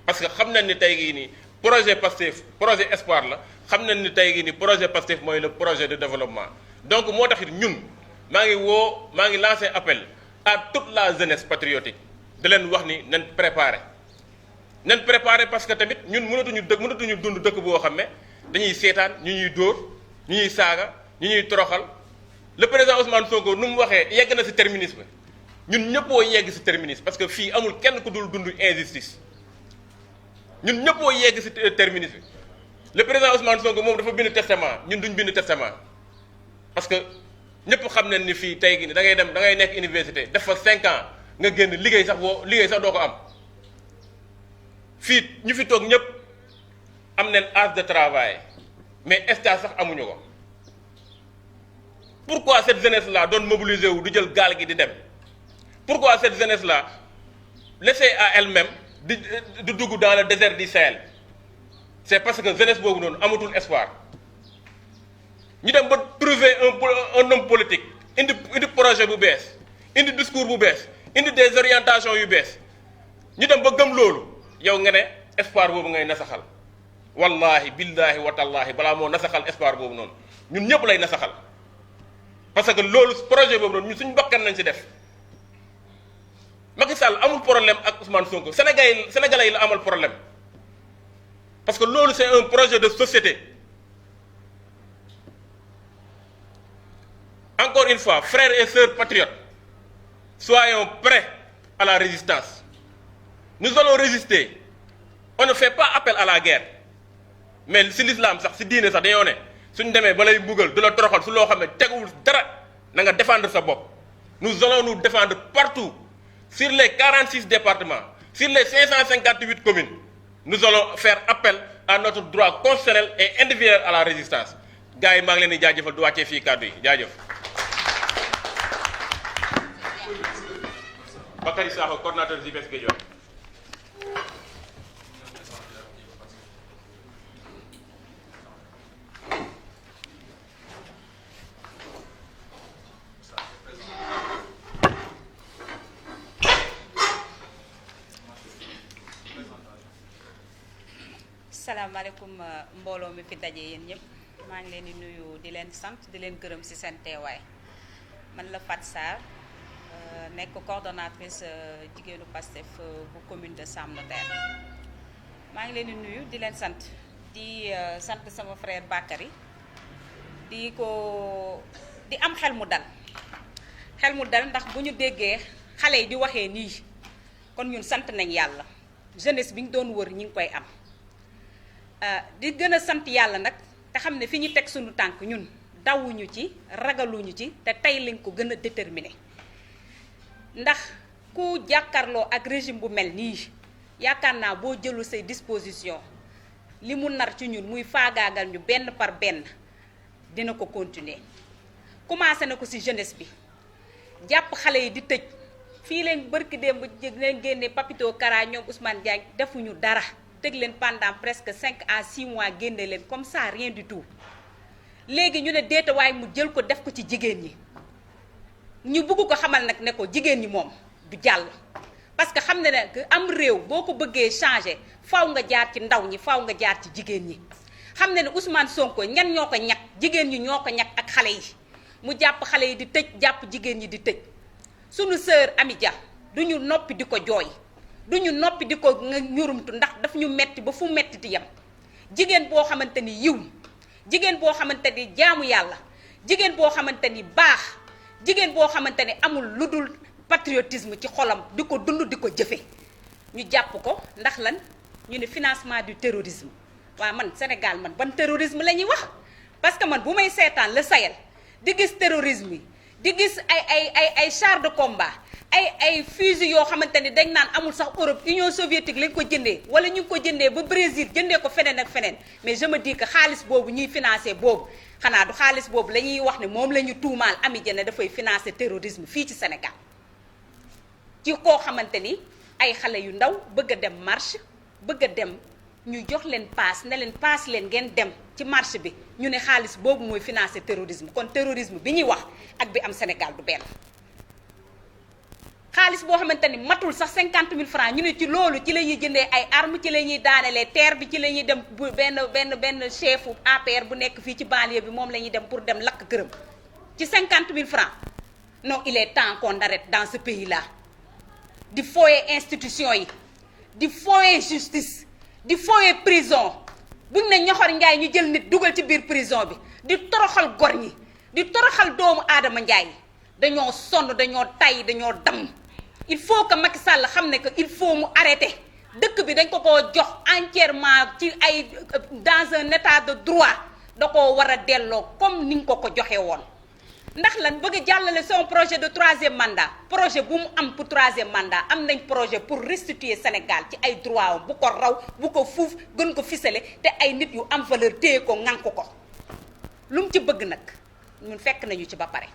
parce que xam nañ ni tey gii nii projet Pastef projet espoir la xam nañ ni tey gii nii projet Pastef mooy le projet de développement donc moo taxit ñun maa ngi lancé appel à toute la jeunesse patriotique de leen wax ni nañ préparer parce que tamit ñun mënatuñu dund dëkk boo xam ne dañuy seetaan ñu ñuy dóor ñu ñuy saaga ñu ñuy toroxal le président Ousmane Sonko nu mu waxee yegg na ci terminisme ñun ñëppoo yegg ci terminisme parce que fii amul kenn ku dul dund injustice ñun ñëppoo yegg ci terminisme le président Ousmane Sonko moom dafa bind testament ñun duñ bind testament parce que ñëpp xam nañ ni fii tey gi ni da ngay nekk université def fa 5 ans nga génn liggéey sax doo ko am fii ñu fi toog ñëpp am nañ âge de travail mais stage sax amuñu ko. Pourquoi cette jeunesse-là doit mobiliser ou di jël gaal gi di dem pourquoi cette jeunesse-là laissée à elle-même di dugg dans le désert du Sahel c'est parce que jeunesse boobu noonu amatul espoir ñu dem ba trouver un homme politique indi projet bu bees indi discours bu bees indi des orientations yu bees ñu dem ba gëm loolu yow nga ne espoir boobu ngay nasaxal wallahi billahi wa tallahi balaa moo nasaxal espoir boobu noonu ñun ñëpp lay nasaxal. parce que loolu projet boobu noonu ñun suñu bakkan nañ ci def Macky Sall amul problème ak Ousmane Sonko sénégalais yi la amal problème parce que loolu c'est un projet de société encore une fois frères et sœurs patriotes soyons prêts à la résistance nous allons résister on ne fait pas appel à la guerre mais ci l'islam sax ci diine sax dañoo ne suñ demee ba lay mbugal du la toroxal su loo xam ne teguwul dara na nga défendre sa bopp nous allons nous défendre partout sur les 46 départements sur les 558 communes nous allons faire appel à notre droit constitutionnel et individuel à la résistance gars yi maa ngi leen di jaajëfal du wàccee fii kàddu yi jaajëf. Bakary Sakho coordonnateur JPS Guédiawaye. salaamaaleykum mbooloo mi fi daje yéen ñëpp maa ngi leen di nuyu di leen sant di leen gërëm ci seen teewaay man la Fat Sarr nekk coordonnatrice jigéenu Pastef bu commune de Sam Notaire maa ngi leen di nuyu di leen sant di sant sama frère Bakary di am xel mu dal ndax bu ñu déggee xale yi di waxee nii kon ñun sant nañ yàlla jeunesse bi ñu doon wër ñi ngi koy am di gën a sant yàlla nag te xam ne fi ñu teg suñu tànk ñun dawuñu ci ragaluñu ci te tey lañ ko gën a déterminé ndax ku jàkkaarloo ak régime bu mel nii yaakaar naa boo jëlu say disposition li mu nar ci ñun muy faagaagal ñu benn par benn dina ko continuer commencé na ko ci jeunesse bi jàpp xale yi di tëj fii leen bërki démb leen génne Papito Kara ñoom Ousmane Diagne defuñu dara tëj leen pendant presque 5 à 6 mois génne leen comme ça rien du tout léegi ñu ne déetawaay mu jël ko def ko ci jigéen ñi ñu bëgg ko xamal nag ne ko jigéen ñi moom du jàll parce que xam ne ne am réew boo ko bëggee changer faw nga jaar ci ndaw ñi faw nga jaar ci jigéen ñi xam ne ne Ousmane Sonko ñan ñoo ko ñag jigéen ñi ñoo ko ñag ak xale yi mu jàpp xale yi di tëj jàpp jigéen ñi di tëj sunu sœur Amy Dia duñu noppi di ko jooy duñu noppi di ko ñurumtu ndax daf ñu metti ba fu metti di yem jigéen boo xamante ni yiw jigéen boo xamante ni jaamu yàlla jigéen boo xamante ni baax jigéen boo xamante ni amul lu dul patriotisme ci xolam di ko dund di ko jëfe ñu jàpp ko ndax lan ñu ne financement du terrorisme waaw man Sénégal man ban terrorisme la ñuy wax parce que man bu may seetaan le Sahel di gis terrorisme yi di gis ay chars de combat ay fusil yoo xamante ni dañ naan amul sax Europe Union soviétique lañ ko jëndee wala ñu ngi ko jëndee ba Brésil jëndee ko feneen ak feneen mais je me dis que xaalis boobu ñuy financé boobu xanaa du xaalis boobu la ñuy wax ne moom la ñu tuumaal Amy Dia ne dafay financé terrorisme fii ci Sénégal ci koo xamante ni ay xale yu ndaw bëgg a dem marche bëgg a dem ñu jox leen paas ne leen paas leen ngeen dem ci marche bi ñu ne xaalis boobu mooy financé terrorisme kon terrorisme bi ñuy wax ak bi am Sénégal du benn xaalis boo xamante ni matul sax 50 000 francs ñu ne ci loolu ci la ñuy jëndee ay armes ci la ñuy daanelee terre bi ci la ñuy dem bu benn chefu APR bu nekk fii ci banlieue bi moom la ñuy dem pour dem lakk këram ci 50 000 francs non il est temps qu'on arrête dans ce pays là di fooyee institution yi di fooyee justice di fooyee prison buñ ne ñoxor njaay ñu jël nit dugal ci biir prison bi di toroxal gor ñi di toroxal doomu aadama njaay dañoo sonn dañoo tay dañoo damm il faut que Macky Sall xam ne que il faut mu arrêter dëkk bi dañ ko jox entièrement ci ay dans un état de droit da koo war a delloo comme ni nga ko joxe woon ndax lan bëgg a jàllale son projet de 3e mandat projet bu mu am pour 3e mandat am nañ projet pour restituer Sénégal ci ay droit bu ko raw bu ko fuuf gën ko fisale te ay nit yu am valeur téye ko ŋànk ko lu mu ci bëgg nag ñun fekk nañu ci ba pare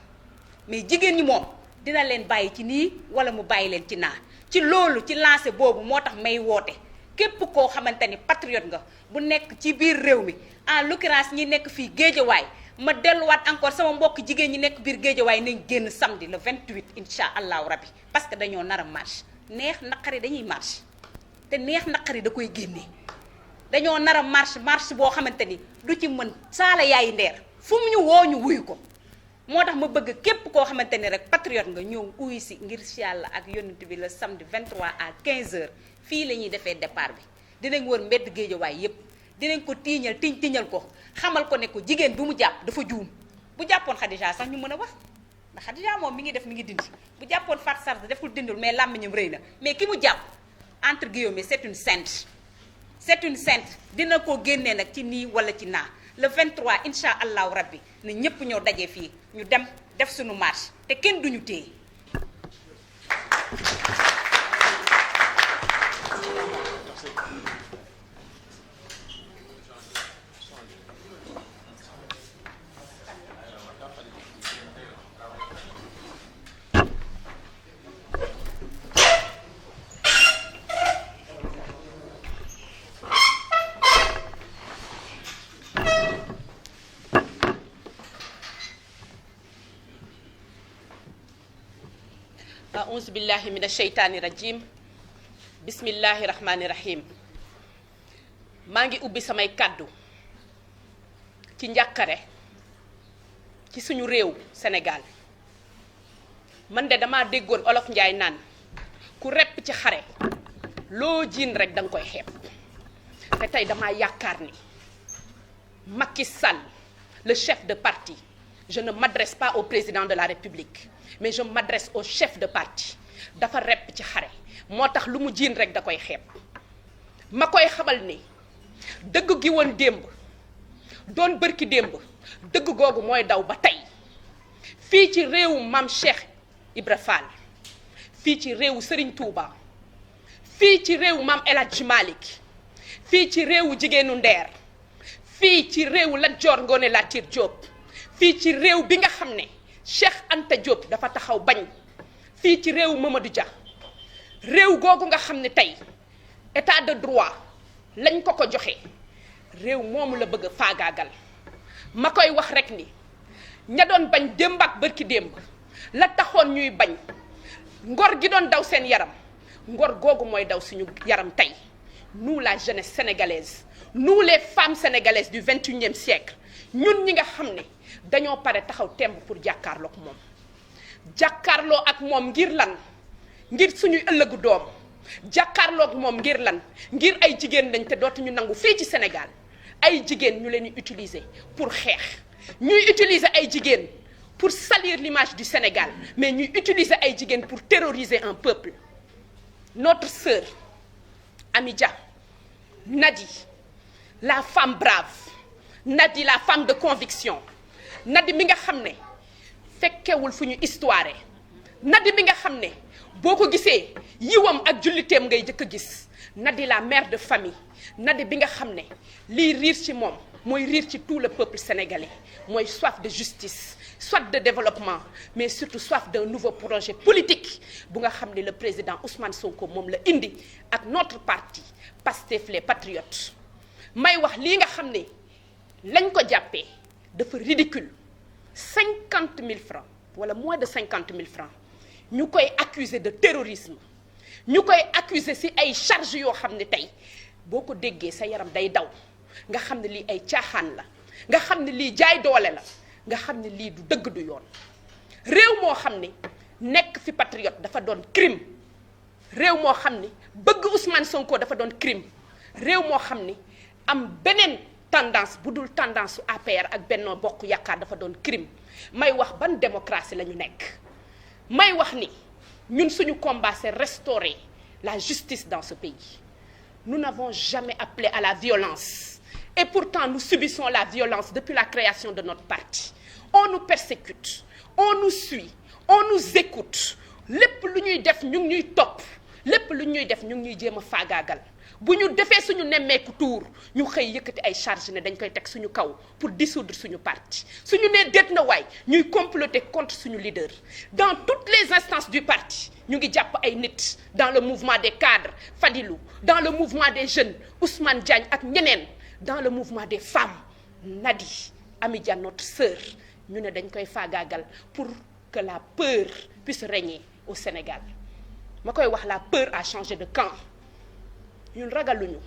mais jigéen ñi moom dina leen bàyyi ci nii wala mu bàyyi leen ci naa ci loolu ci lancé boobu moo tax may woote képp koo xamante ni patriote nga bu nekk ci biir réew mi en l'occurrence ñi nekk fii Géejawaay ma delluwaat encore sama mbokk jigéen ñi nekk biir Géejawaay nañ génn samedi le 28 incha allahu rabbi parce que dañoo nar a marche neex naqari dañuy marche te neex naqari da koy génnee dañoo nar a marche boo xamante ni du ci mën saala yaayi ndeer fu mu ñu woo ñu wuyu ko moo tax ma bëgg képp koo xamante ni rek patriote nga ñëw uyu si ngir si yàlla ak yonent bi le samedi 23 à 15h fii la ñuy defee départ bi dinañ wër mbedd Géejawaay yépp dinañ ko tiiñal ko xamal ko ne ko jigéen bi mu jàpp dafa juum bu jàppoon Khadija sax ñu mën a wax ndax Khadija moom mi ngi def mi ngi dindi bu jàppoon Fatou Sarr deful dindul mais làmmiñam rëy na mais ki mu jàpp entre guillemets c'est une sainte dina ko génnee nag ci nii wala ci naa le 23 incha allahu rabbi na ñépp ñoo dajee fii ñu dem def suñu marche te kenn duñu téye. auzu billahi mina sheytaani rajim bismillahi rahmaani rahim maa ngi ubbi samay kàddu ci njàkkare ci suñu réew Sénégal man de dama déggoon olof njaay naan ku repp ci xare loo jiin rek danga koy xeeb te tey dama yaakaar ni Macky Sall le chef de parti je ne m'adresse pas au président de la République mais je m'adresse au chef de parti dafa repp ci xare moo tax lu mu jiin rek da koy xeeb ma koy xamal ni dëgg gi woon démb doon bërki démb dëgg googu mooy daw ba tey fii ci réewu Maam Cheikh Ibra Fall fii ci réewu Serigne Touba fii ci réewu Maam El Hadji Malick fii ci réewu jigéenu Ndeer fii ci réewu Lat Joor Ngoone Latiir Diop fii ci réew bi nga xam ne Cheikh Anta Diop dafa taxaw bañ fii ci réewu Mamadou Dia réew googu nga xam ne tey état de droit lañ ko joxe réew moomu la bëgg a faagaagal ma koy wax rek ni ña doon bañ démb ak bërki démb la taxoon ñuy bañ ngor gi doon daw seen yaram ngor googu mooy daw suñu yaram tey nous la jeunesse sénégalaise nous les femmes sénégalaises du 21e siècle ñun ñi nga xam ne dañoo pare taxaw temb pour jàkkaarloo ak moom ngir lan ngir suñuy ëllëgu doom jàkkaarloo ak moom ngir lan ngir ay jigéen lañ te dootuñu nangu fii ci Sénégal ay jigéen ñu leen di utiliser pour xeex ñuy utiliser ay jigéen pour salir l'image du Sénégal mais ñuy utiliser ay jigéen pour terroriser un peuple. Notre sœur Amy Dia, Nadi, la femme brave, Nadi la femme de conviction, Nadi mi nga xam ne fekkewul fu ñu histoire, Nadi mi nga xam ne boo ko gisee yiwam ak julliteem ngay jëkk a gis. Nadi la mère de famille, Nadi bi nga xam ne lii riir ci moom mooy riir ci tout le peuple sénégalais mooy soif de justice, soif de développement, mais surtout soif d'un nouveau projet politique bu nga xam ne le président Ousmane Sonko moom la indi ak notre parti Pastef les Patriotes. may wax lii nga xam ne lañ ko jàppee dafa ridicule 50 000 francs wala moins de 50 000 francs ñu koy accuser de terrorisme. ñu koy accuser ci ay charges yoo xam ne tey boo ko déggee sa yaram day daw nga xam ne lii ay caaxaan la nga xam ne lii jaay doole la nga xam ne lii du dëgg du yoon réew moo xam ne nekk fi patriote dafa doon crime réew moo xam ne bëgg Ousmane Sonko dafa doon crime réew moo xam ne am beneen tendance bu dul tendance su APR ak Benno Bokk Yaakaar dafa doon crime may wax ban démocratie la ñu nekk may wax ni ñun suñu combat c'est restaurer la justice dans ce pays. Nous n'avons jamais appelé à la violence. Et pourtant, nous subissons la violence depuis la création de notre parti. On nous persécute, on nous suit, on nous écoute. Lépp lu ñuy def ñu ngi ñuy topp, lépp lu ñuy def ñu ngi ñuy jéem a faagaagal. bu ñu defee suñu nemmeeku tuur ñu xëy yëkkati ay charge ne dañ koy teg suñu kaw pour dissoudre suñu parti suñu nee déet na waay ñuy comploter contre suñu leader. Dans toutes les instances du parti ñu ngi jàpp ay nit dans le mouvement des cadres Fadilou, dans le mouvement des jeunes Ousmane Diagne ak ñeneen, dans le mouvement des femmes Nadi Amidia notre sœur ñu ne dañ koy faagaagal pour que la peur puisse régner au Sénégal. ma koy wax la peur a changé de camp. ñun ragaluñu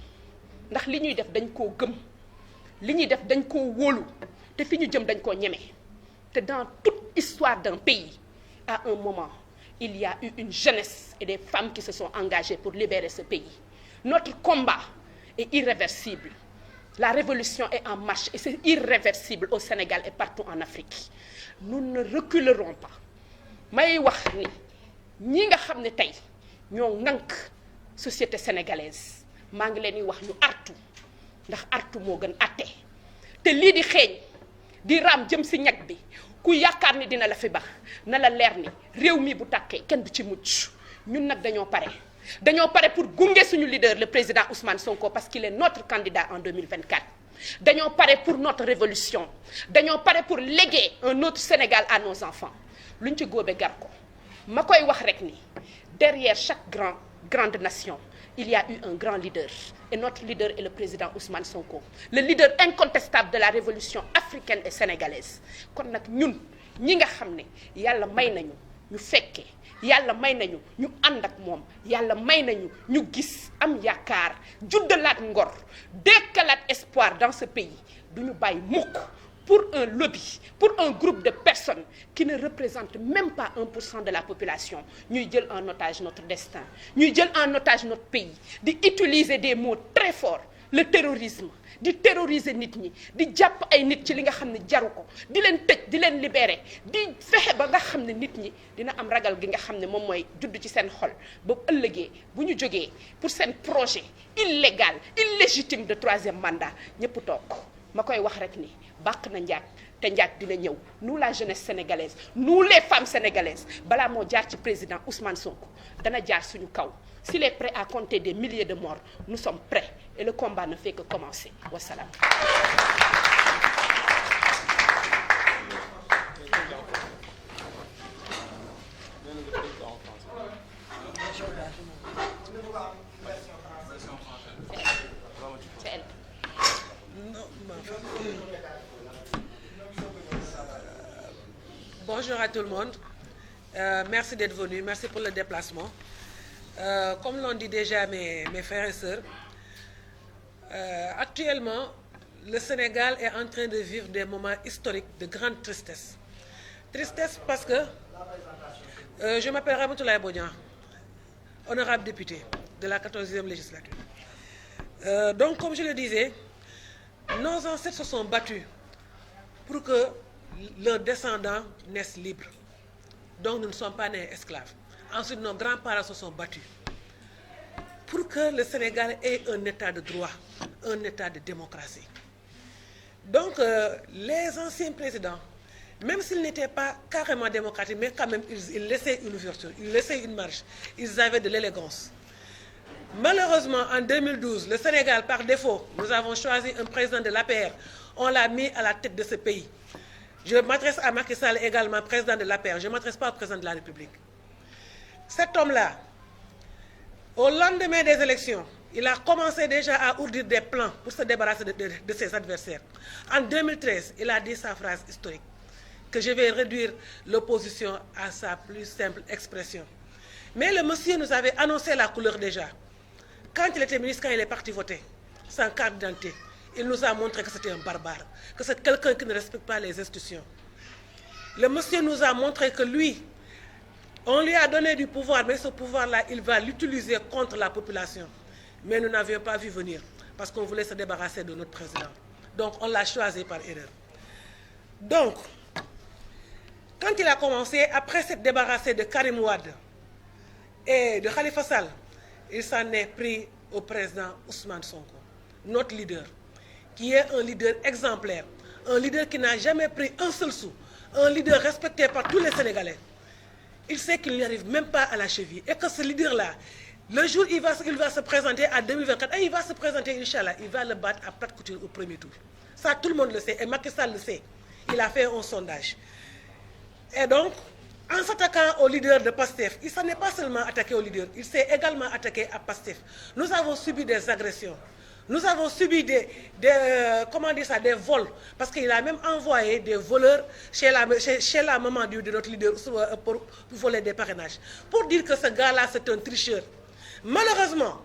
ndax li ñuy def dañ koo gëm li ñuy def dañ koo wóolu te fi ñu jëm dañ koo ñeme te dans toute histoire d'un pays à un moment il y a eu une jeunesse et des femmes qui se sont engagées pour libérer ce pays. Notre combat est irréversible. La révolution est en marche et c'est irréversible au Sénégal et partout en Afrique. Nous ne reculerons pas. may wax ni ñi nga xam ne tey ñoo ŋànk société sénégalaise maa ngi leen di wax ñu artu ndax artu moo gën atte te lii di xeeñ di raam jëm si ñag bi ku yaakaar ni dina la fi bax na la leer ni réew mi bu tàkkee kenn du ci mucc ñun nag dañoo pare pour gunge suñu leader le président Ousmane Sonko parce qu'il est notre candidat en 2024 dañoo pare pour notre révolution dañoo pare pour léguer un autre Sénégal à nos enfants luñ ci góobe gar ko ma koy wax rek ni derrière chaque grande nation, il y a eu un grand leader. Et notre leader est le président Ousmane Sonko. Le leader incontestable de la révolution africaine et sénégalaise. Kon nag ñun ñi nga xam ne yàlla may nañu ñu fekkee yàlla may nañu ñu ànd ak moom yàlla may nañu ñu gis am yaakaar juddalaat ngor dekkalaat espoir dans ce pays du ñu bàyyi mukk pour un lobby, pour un groupe de personnes qui ne représentent même pas 1% de la population, ñuy jël en otage notre destin, ñuy jël en otage notre pays, di utiliser des mots très forts, le terrorisme, di terroriser nit ñi, di jàpp ay nit ci li nga xam ne jaru ko, di leen tëj, di leen libérer, di fexe ba nga xam ne nit ñi dina am ragal gi nga xam ne moom mooy judd ci seen xol ba ëllëgee bu ñu jógee pour seen projet illégal, illégitime de 3e mandat ñëpp toog. ma koy wax rek ni bàq na njaag te njaag dina ñëw nous la jeunesse sénégalaise nous les femmes sénégalaises balaa moo jaar ci président Ousmane Sonko dana jaar suñu kaw s'il est prêt à compter des milliers de morts nous sommes prêts et le combat ne fait que commencer wasalaam. Bonjour à tout le monde. Merci d'être venu. Merci pour le déplacement. Comme l'ont dit déjà mes frères et sœurs, actuellement, le Sénégal est en train de vivre des moments historiques de grande tristesse. Tristesse parce que je m'appelle Ramatoulaye Bodian, honorable député de la 14e législature. Donc, comme je le disais, nos ancêtres se sont battus pour que leurs descendants naissent libres. Donc nous ne sommes pas nés esclaves. Ensuite, nos grands-parents se sont battus pour que le Sénégal ait un état de droit, un état de démocratie. Donc les anciens présidents même s'ils n'étaient pas carrément démocratiques, mais quand même, ils laissaient une ouverture, ils laissaient une marge, ils avaient de l'élégance. Malheureusement, en 2012, le Sénégal, par défaut, nous avons choisi un président de l'APR. On l'a mis à la tête de ce pays. Je m'adresse à Macky Sall également, président de l'APR. Je ne m'adresse pas au président de la République. Cet homme-là, au lendemain des élections, il a commencé déjà à ourdir des plans pour se débarrasser de ses adversaires. En 2013, il a dit sa phrase historique, que je vais réduire l'opposition à sa plus simple expression. Mais le monsieur nous avait annoncé la couleur déjà. Quand il était ministre, quand il est parti voter, sans carte d'identité, il nous a montré que c'était un barbare, que c'est quelqu'un qui ne respecte pas les institutions. Le monsieur nous a montré que lui, on lui a donné du pouvoir, mais ce pouvoir-là, il va l'utiliser contre la population. Mais nous n'avions pas vu venir, parce qu'on voulait se débarrasser de notre président. Donc, on l'a choisi par erreur. Donc, quand il a commencé, après s'être débarrassé de Karim Wade et de Khalifa Sall, il s'en est pris au président Ousmane Sonko, notre leader, qui est un leader exemplaire, un leader qui n'a jamais pris un seul sou, un leader respecté par tous les Sénégalais. Il sait qu'il n'y arrive même pas à la cheville et que ce leader-là, le jour où il va se présenter à 2024, et il va se présenter, Inch'Allah, il va le battre à plate couture au premier tour. Ça, tout le monde le sait, et Macky Sall le sait. Il a fait un sondage. Et donc, en s'attaquant au leader de PASTEF, il ne s'en est pas seulement attaqué au leader, il s'est également attaqué à PASTEF. Nous avons subi des agressions. Nous avons subi des vols, parce qu'il a même envoyé des voleurs chez la maman de notre leader pour voler des parrainages. Pour dire que ce gars-là, c'est un tricheur. Malheureusement,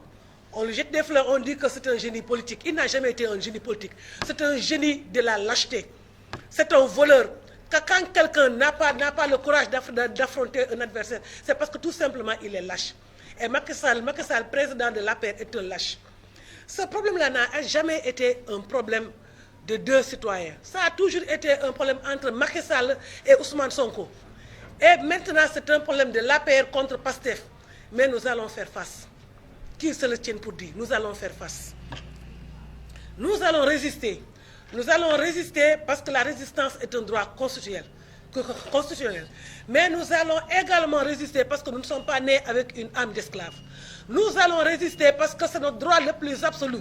on lui jette des fleurs, on dit que c'est un génie politique. Il n'a jamais été un génie politique. C'est un génie de la lâcheté. C'est un voleur. Quand quelqu'un n'a pas le courage d'affronter un adversaire, c'est parce que tout simplement, il est lâche. Et Macky Sall, président de l'APR, est un lâche. Ce problème-là n'a jamais été un problème de deux citoyens. Ça a toujours été un problème entre Macky Sall et Ousmane Sonko. Et maintenant, c'est un problème de l'APR contre PASTEF. Mais nous allons faire face. Qu'ils se le tiennent pour dire, nous allons faire face. Nous allons résister. Nous allons résister parce que la résistance est un droit constitutionnel. Mais nous allons également résister parce que nous ne sommes pas nés avec une âme d'esclave. Nous allons résister parce que c'est notre droit le plus absolu.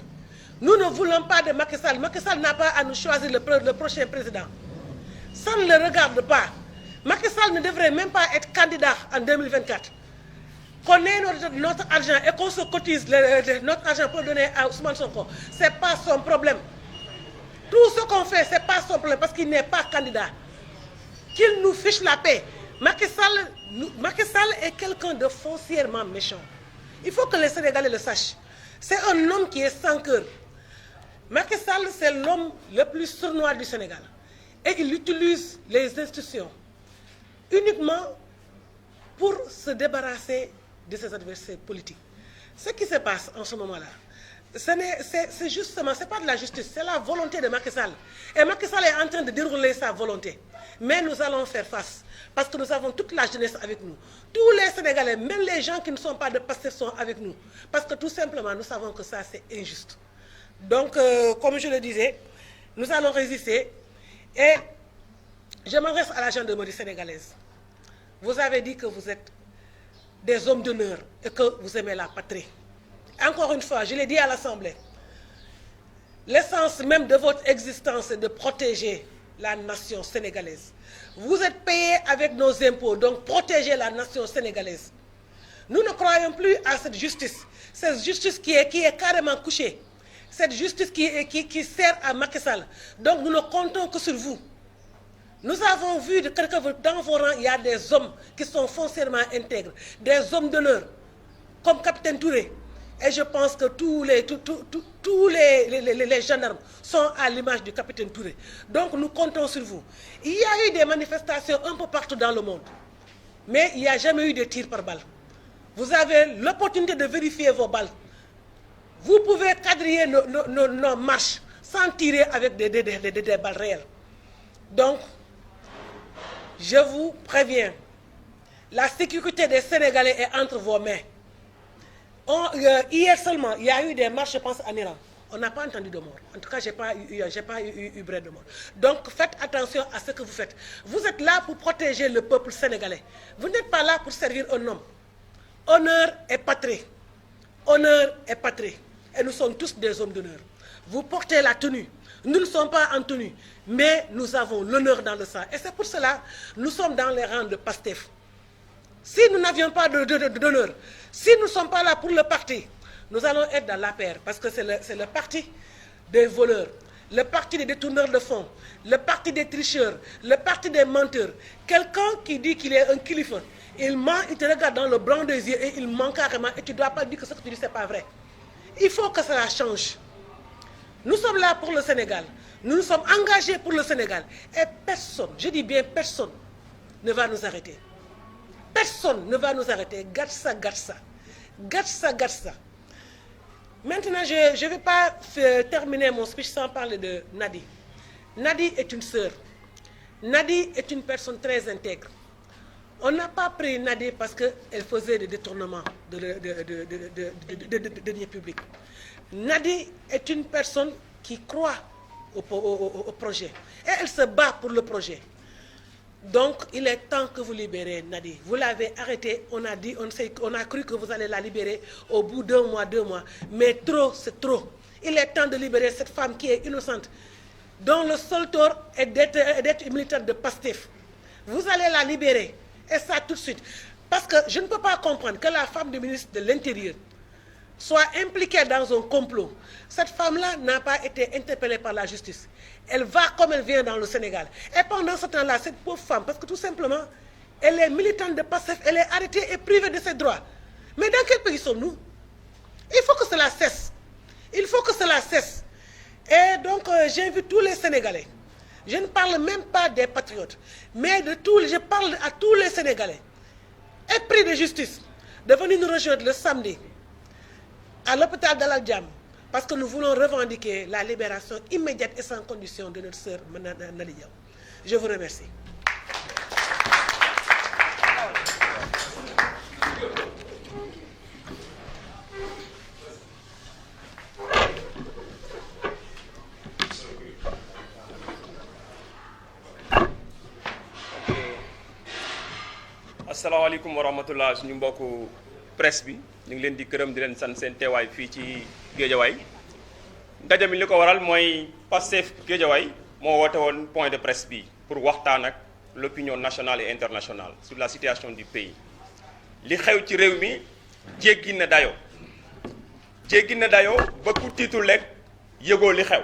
Nous ne voulons pas de Macky Sall. Macky Sall n'a pas à nous choisir le prochain président. Ça ne le regarde pas. Macky Sall ne devrait même pas être candidat en 2024. Qu'on ait notre argent et qu'on se cotise notre argent pour donner à Ousmane Sonko, ce n'est pas son problème. Tout ce qu'on fait, ce n'est pas son problème parce qu'il n'est pas candidat. Qu'il nous fiche la paix. Macky Sall est quelqu'un de foncièrement méchant. Il faut que les Sénégalais le sachent. C'est un homme qui est sans cœur. Macky Sall, c'est l'homme le plus sournois du Sénégal. Et il utilise les institutions uniquement pour se débarrasser de ses adversaires politiques. Ce qui se passe en ce moment-là, c'est justement, ce n'est pas de la justice, c'est la volonté de Macky Sall. Et Macky Sall est en train de dérouler sa volonté. Mais nous allons faire face, parce que nous avons toute la jeunesse avec nous. Tous les Sénégalais, même les gens qui ne sont pas de PASTEF sont avec nous. Parce que tout simplement, nous savons que ça, c'est injuste. Donc, comme je le disais, nous allons résister. Et je m'adresse à la gendarmerie sénégalaise. Vous avez dit que vous êtes des hommes d'honneur et que vous aimez la patrie. Encore une fois, je l'ai dit à l'Assemblée, l'essence même de votre existence est de protéger la nation sénégalaise. Vous êtes payés avec nos impôts, donc protégez la nation sénégalaise. Nous ne croyons plus à cette justice qui est carrément couchée, cette justice qui sert à Macky Sall. Donc nous ne comptons que sur vous. Nous avons vu que dans vos rangs, il y a des hommes qui sont foncièrement intègres, des hommes d'honneur, comme Capitaine Touré. Et je pense que tous les gendarmes sont à l'image du capitaine Touré. Donc nous comptons sur vous. Il y a eu des manifestations un peu partout dans le monde. Mais il n'y a jamais eu de tirs par balle. Vous avez l'opportunité de vérifier vos balles. Vous pouvez quadriller nos marches sans tirer avec des balles réelles. Donc, je vous préviens, la sécurité des Sénégalais est entre vos mains. Hier seulement, il y a eu des marches, je pense, en Iran. On n'a pas entendu de mort. En tout cas, j'ai pas eu bruit de mort. Donc, faites attention à ce que vous faites. Vous êtes là pour protéger le peuple sénégalais. Vous n'êtes pas là pour servir un homme. Honneur et patrie. Honneur et patrie. Et nous sommes tous des hommes d'honneur. Vous portez la tenue. Nous ne sommes pas en tenue, mais nous avons l'honneur dans le sang. Et c'est pour cela que nous sommes dans les rangs de PASTEF. Si nous n'avions pas d'honneur, si nous ne sommes pas là pour le parti, nous allons être dans l'APR, parce que c'est le parti des voleurs, le parti des détourneurs de fonds, le parti des tricheurs, le parti des menteurs. Quelqu'un qui dit qu'il est un kilifa, il ment, il te regarde dans le blanc des yeux et il ment carrément, et tu ne dois pas dire que ce que tu dis, ce n'est pas vrai. Il faut que cela change. Nous sommes là pour le Sénégal. Nous nous sommes engagés pour le Sénégal. Et personne, je dis bien personne, ne va nous arrêter. Personne ne va nous arrêter. Gatsa, gatsa. Gatsa, gatsa. Maintenant, je ne vais pas terminer mon speech sans parler de Nadi. Nadi est une sœur. Nadi est une personne très intègre. On n'a pas pris Nadi parce qu'elle faisait des détournements de deniers publics. Nadi est une personne qui croit au projet. Et elle se bat pour le projet. Donc, il est temps que vous libérez Nadi. Vous l'avez arrêté, on a cru que vous allez la libérer au bout d'1 mois, 2 mois. Mais trop, c'est trop. Il est temps de libérer cette femme qui est innocente, dont le seul tort est d'être une militante de PASTEF. Vous allez la libérer. Et ça tout de suite. Parce que je ne peux pas comprendre que la femme du ministre de l'Intérieur soit impliquée dans un complot. Cette femme-là n'a pas été interpellée par la justice. Elle va comme elle vient dans le Sénégal. Et pendant ce temps-là, cette pauvre femme, parce que tout simplement, elle est militante de PASTEF, elle est arrêtée et privée de ses droits. Mais dans quel pays sommes-nous? Il faut que cela cesse. Il faut que cela cesse. Et donc, j'invite tous les Sénégalais. Je ne parle même pas des patriotes, mais je parle à tous les Sénégalais, épris de justice, de venir nous rejoindre le samedi à l'hôpital Dalal Jamm, parce que nous voulons revendiquer la libération immédiate et sans condition de notre sœur Nadi Diaw. Je vous remercie. asalaamaaleykum wa rahmatullah suñu mbokku presse bi ñu ngi leen di gërëm di leen sant seen teewaay fii ci Géejawaay ndaje mi li ko waral mooy Pastef Géejawaay moo woote woon point de presse bi pour waxtaan ak l'opinion nationale et internationale sur la situation du pays. li xew ci réew mi jéggi na dayoo ba ku tiitul lekk yëgoo li xew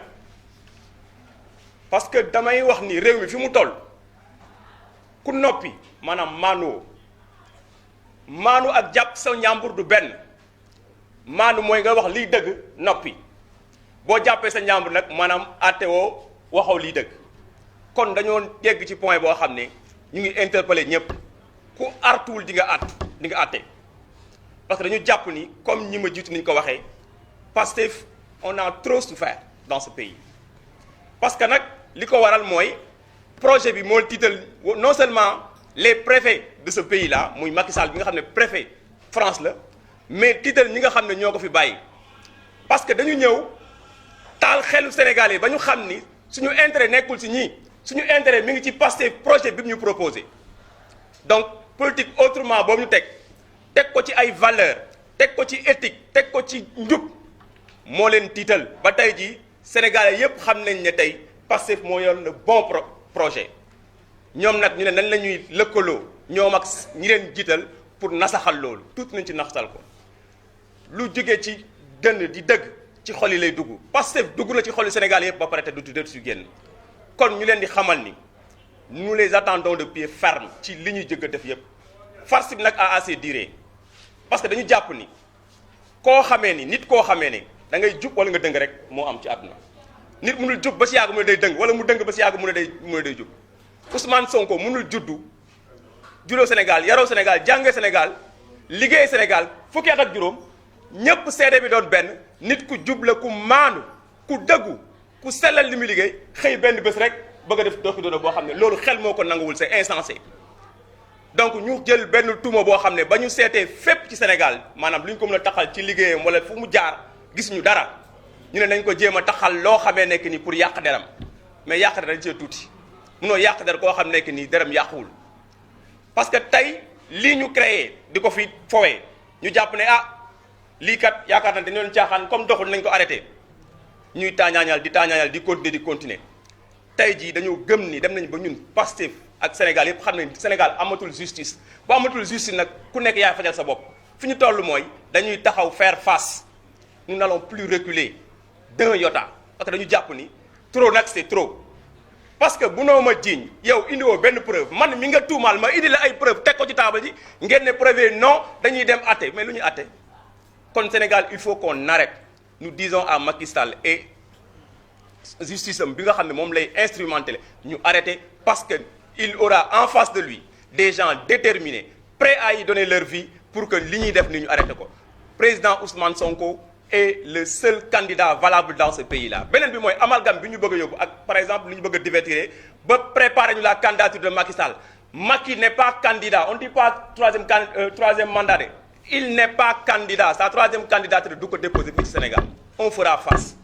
parce que damay wax ni réew mi fi mu toll ku noppi maanaam maanu ak jàpp sa njàmbur du benn. maanu mooy nga wax liy dëgg noppi boo jàppee sa njàmbur nag maanaam àtte woo waxoo liy dëgg kon dañoo dégg ci point boo xam ne ñu ngi interpeller ñëpp ku artuwul di nga àtte parce que dañu jàpp ni comme ñi ma jiitu ni ñu ko waxee Pastef on a trop souffert dans ce pays parce que nag li ko waral mooy projet bi moo tiital non seulement les préfets de ce pays là muy Macky Sall bi nga xam ne préfet France la mais tiital ñi nga xam ne ñoo ko fi bàyyi parce que dañu ñëw taal xelu Sénégalais ba ñu xam ni suñu intérêt nekkul ci ñii suñu intérêt mi ngi ci Pastef projet bi ñu proposé donc politique autrement boobu ñu teg ko ci ay valeurs teg ko ci éthique teg ko ci njub moo leen tiital ba tey jii Sénégalais yépp xam nañ ne tey Pastef moo yor le bon projet ñoom nag ñu ne nan la ñuy lëkkaloo ñoom ak ñi leen jiital pour nasaxal loolu tuuti nañ ci naxtal ko lu jógee ci dënn di dëgg ci xol yi lay dugg Pastef dugg na ci xolu Sénégal yëpp ba pare te du si génn kon ñu leen di xamal ni nous les attendons de pied ferme ci li ñuy jëgg a def yëpp farce bi nag a assez duré parce que dañu jàpp ni nit koo xamee ni da ngay jub wala nga dëng rek moo am ci àdduna nit mënul jub ba si yàgg mu ne day dëng wala mu dëng ba si yàgg mu ne day jub Ousmane Sonko mënul juddoo Sénégal yaroo Sénégal jàngee Sénégal liggéey Sénégal fukki at ak juróom ñépp seede bi doon benn nit ku jub la ku maandu ku dëggu ku sellal li muy liggéey xëy benn bés rek bëgg a def doxi doona boo xam ne loolu xel moo ko nanguwul c'est insensé donc ñu jël benn tuuma boo xam ne ba ñu seetee fépp ci Sénégal maanaam lu ñu ko mën a taxal ci liggéeyam wala fu mu jaar gisuñu dara ñu ne nañ ko jéem a taxal loo xamee nekk ni pour yàq deram mais yàq der dañ cee tuuti munoo yàq der koo xam nekk ni deram yàquwul parce que tey lii ñu créé di ko fi fowee ñu jàpp ne lii kat yaakaar na dañu doon caaxaan comme doxul nañ ko arrêté ñuy taañaañal di continuer tey jii dañoo gëm ni dem nañ ba ñun Pastef ak Sénégal yëpp xam ne Sénégal amatul justice bu amatul justice nag ku nekk yaay fajal sa bopp fi ñu toll mooy dañuy taxaw faire face nous n'allons plus reculer d'un iota parce que dañu jàpp ni trop nag c'est trop parce que bu noo ma jiiñ yow indiwoo benn preuve man mi nga tuumaal ma indi la ay preuve teg ko ci table ji ngeen ne preuve non dañuy dem atte mais lu ñuy atte kon Sénégal il faut qu'on arrête nous disons à Macky Sall et justice am bi nga xam ne moom lay instrumenté ñu arrêter parce que il aura en face de lui des gens déterminés prêts à y donner leur vie pour que li ñuy def ni ñu arrêté ko président Ousmane Sonko est le seul candidat valable dans ce pays-là beneen bi mooy amalgame bi ñu bëgg a yóbbu ak par exemple li ñu bëgg a divertir ba préparer ñu la candidature de Macky Sall Macky n'est pas candidat on ne dit pas troisième mandat de il n'est pas candidat sa troisième candidature du ko déposer fii ci Sénégal on fera face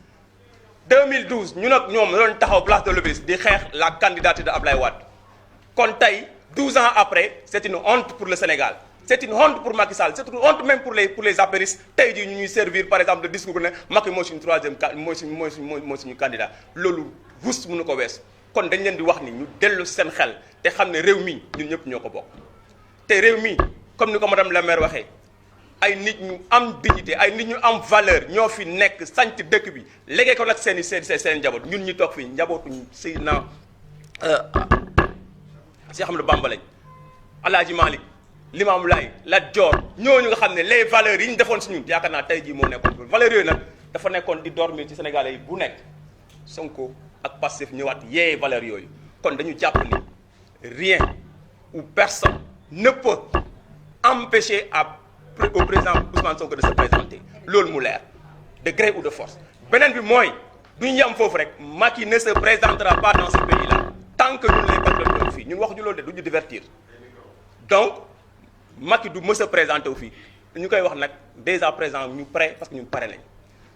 2012 ñun ak ñoom doon taxaw place de l'Obélisque di xeex la candidature de Ablaye Wade kon tey 12 ans après c'est une honte pour le Sénégal c'est une honte pour Macky Sall c'est une honte même pour les apéristes tey jii ñu ñuy servir par exemple de discours ne Macky mooy suñu troisième mooy suñu candidat loolu rus mënu ko wees kon dañ leen di wax ni ñu dellu seen xel te xam ne réew mi ñun ñëpp ñoo ko bokk te réew mi comme ni ko madame la maire waxee ay nit ñu am dignité ay nit ñu am valeur ñoo fi nekk sanc dëkk bi léegi ko nag seen njaboot ñun ñu toog fii njabootuñu Seydina Cheikh Ahmadou Bamba lañ Alaaji Malick Limamou Laye Lat Dior ñooñu nga xam ne les valeurs yi ñu defoon si ñun yaakaar naa tey jii moo nekkoon valeurs yooyu nag dafa nekkoon di dormir ci Sénégalais yi bu nekk Sonko ak Pastef ñëwaat yee valeurs yooyu kon dañu jàpp ni rien ou personne ne peut empêcher au président Ousmane Sonko de se présenter loolu mu leer de gré ou de force beneen bi mooy duñu yem foofu rek Macky ne se présentera pas dans ce pays-là tant que ñun les patriotes ñoo fii ñun waxuñu loolu de duñu divertir donc Macky du mës a présenté wu fii ñu koy wax nag dès à présent ñu prêt parce que ñun pare nañ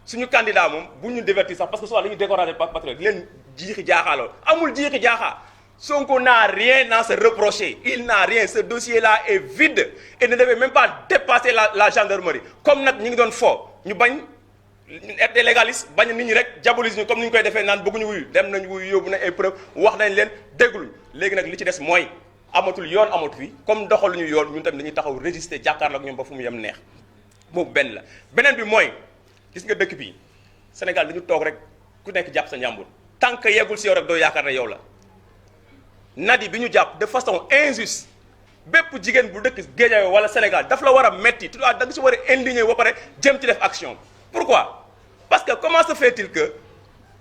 suñu candidat moom bu ñu divertir sax parce que soit dañuy décourager patriote di leen jiixi jaaxaaloo amul jiixi jaaxaa Sonko n'a rien à se reprocher il n'a rien ce dossier-là est vide et ne devait même pas dépasser la gendarmerie comme nag ñu ngi doon fo ñu bañ être des légalistes bañ nit ñi rek diabolise ñu comme ni ñu koy defee naan bëgguñu wuyu dem nañ wuyu yóbbu na ay preuve wax nañ leen dégluñ léegi nag li ci des mooy amatul yoon amatu fi comme doxaluñu yoon ñun tamit dañuy taxaw résister jàkkaarloo ak ñoom ba fu mu yem neex boobu benn la beneen bi mooy gis nga dëkk bi Sénégal dañu toog rek ku nekk jàpp sa njàmbur tant que yeggul si yow rek doo yaakaar ne yow la Nadi bi ñu jàpp de façon injuste bépp jigéen bu dëkk Guédiawaye wala Sénégal daf la war a metti tu vois da nga si war a indigné ba pare jëm ci def action pourquoi parce que comment se fait-il que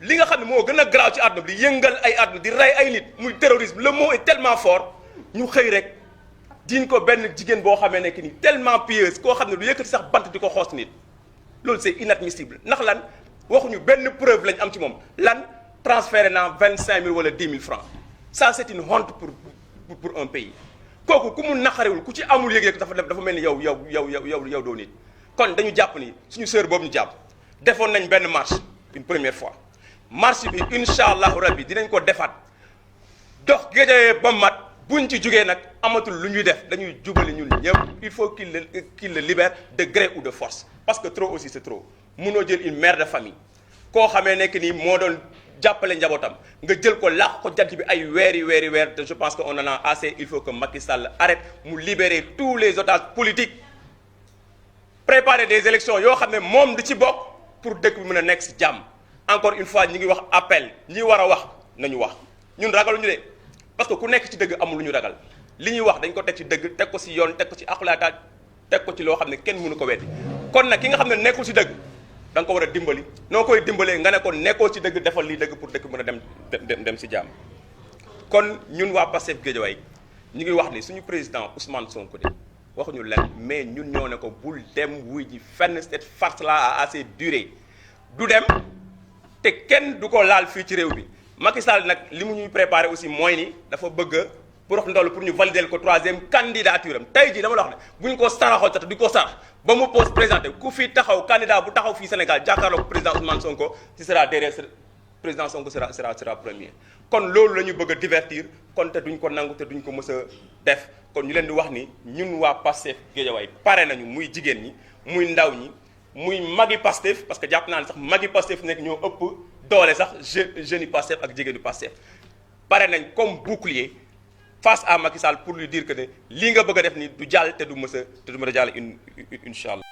li nga xam ne moo gën a garaaw ci àdduna bi di yëngal ay àdduna di rey ay nit muy terrorisme le mot est tellement fort ñu xëy rek diñ ko benn jigéen boo xamee nekk ni tellement pieuse koo xam ne du yëkkati sax bant di ko xoos nit loolu c'est inadmissible ndax lan waxuñu benn preuve lañ am ci moom lan transféré naa 25 000 wala 10 000 francs ça c'est une honte pour un pays kooku ku mu naqarewul ku ci amul yëg-yëg dafa mel ni yow doo nit kon dañu jàpp ni suñu sœur boobu ñu jàpp defoon nañ benn marche une première fois marche bi incha allahu rabbi dinañ ko defaat dox Guédiawaye ba mat buñ ci jógee nag amatul lu ñuy def dañuy jubali ñun ñëpp il faut qu'il le libère de gré ou de force parce que trop aussi c'est trop munoo jël une mère de famille koo xamee nekk nii moo doon jàppale njabootam nga jël ko laax ko jant bi ay weer te je pense que on en a assez il faut que Macky Sall arrête mu libérer tous les otages politiques préparer des élections yoo xam ne moom di ci bokk pour dëkk bi mën a nekk ci jàmm encore une fois ñi ngi wax appel ñi war a wax nañu wax ñun ragaluñu de parce que ku nekk ci dëgg amul lu ñu ragal li ñuy wax dañ ko teg ci dëgg teg ko ci yoon teg ko ci aqulaata teg ko ci loo xam ne kenn mënu ko weddi kon nag ki nga xam ne nekkul ci dëgg da nga ko war a dimbali noo koy dimbalee nga ne ko nekkoo ci dëgg defal lii dëgg pour dëkk mën a dem ci jàmm kon ñun waa Pastef Guédiawaye ñu ngi wax ni suñu président Ousmane Sonko de waxuñu leen mais ñun ñoo ne ko bul dem wuy ji fenn cette farce là a assez duré du dem te kenn du ko laal fii ci réew bi Macky Sall nag li mu ñuy préparé aussi mooy ni dafa bëgg a pour wax ndaw pour ñu valider ko 3e candidature am tey jii dama la wax ne bu ñu ko saraxoon sax di ko sarax ba mu pose présenté ku fi taxaw candidat bu taxaw fii Sénégal jàkkaarloog président Ousmane Sonko ci sera derrière président Sonko sera premier kon loolu la ñu bëgg a divertir kon te duñ ko nangu te duñ ko mës a def kon ñu leen di wax ni ñun waa Pastef Guédiawaye pare nañu muy jigéen ñi muy ndaw ñi muy magi Pastef parce que jàpp naa ne sax magi Pastef nekk ñoo ëpp doole sax jeunes yi Pastef ak jigéenu Pastef pare nañ comme bouclier face à Macky Sall pour lui dire que ne lii nga bëgg a def ni du jàll te du mës a jàll incha allah.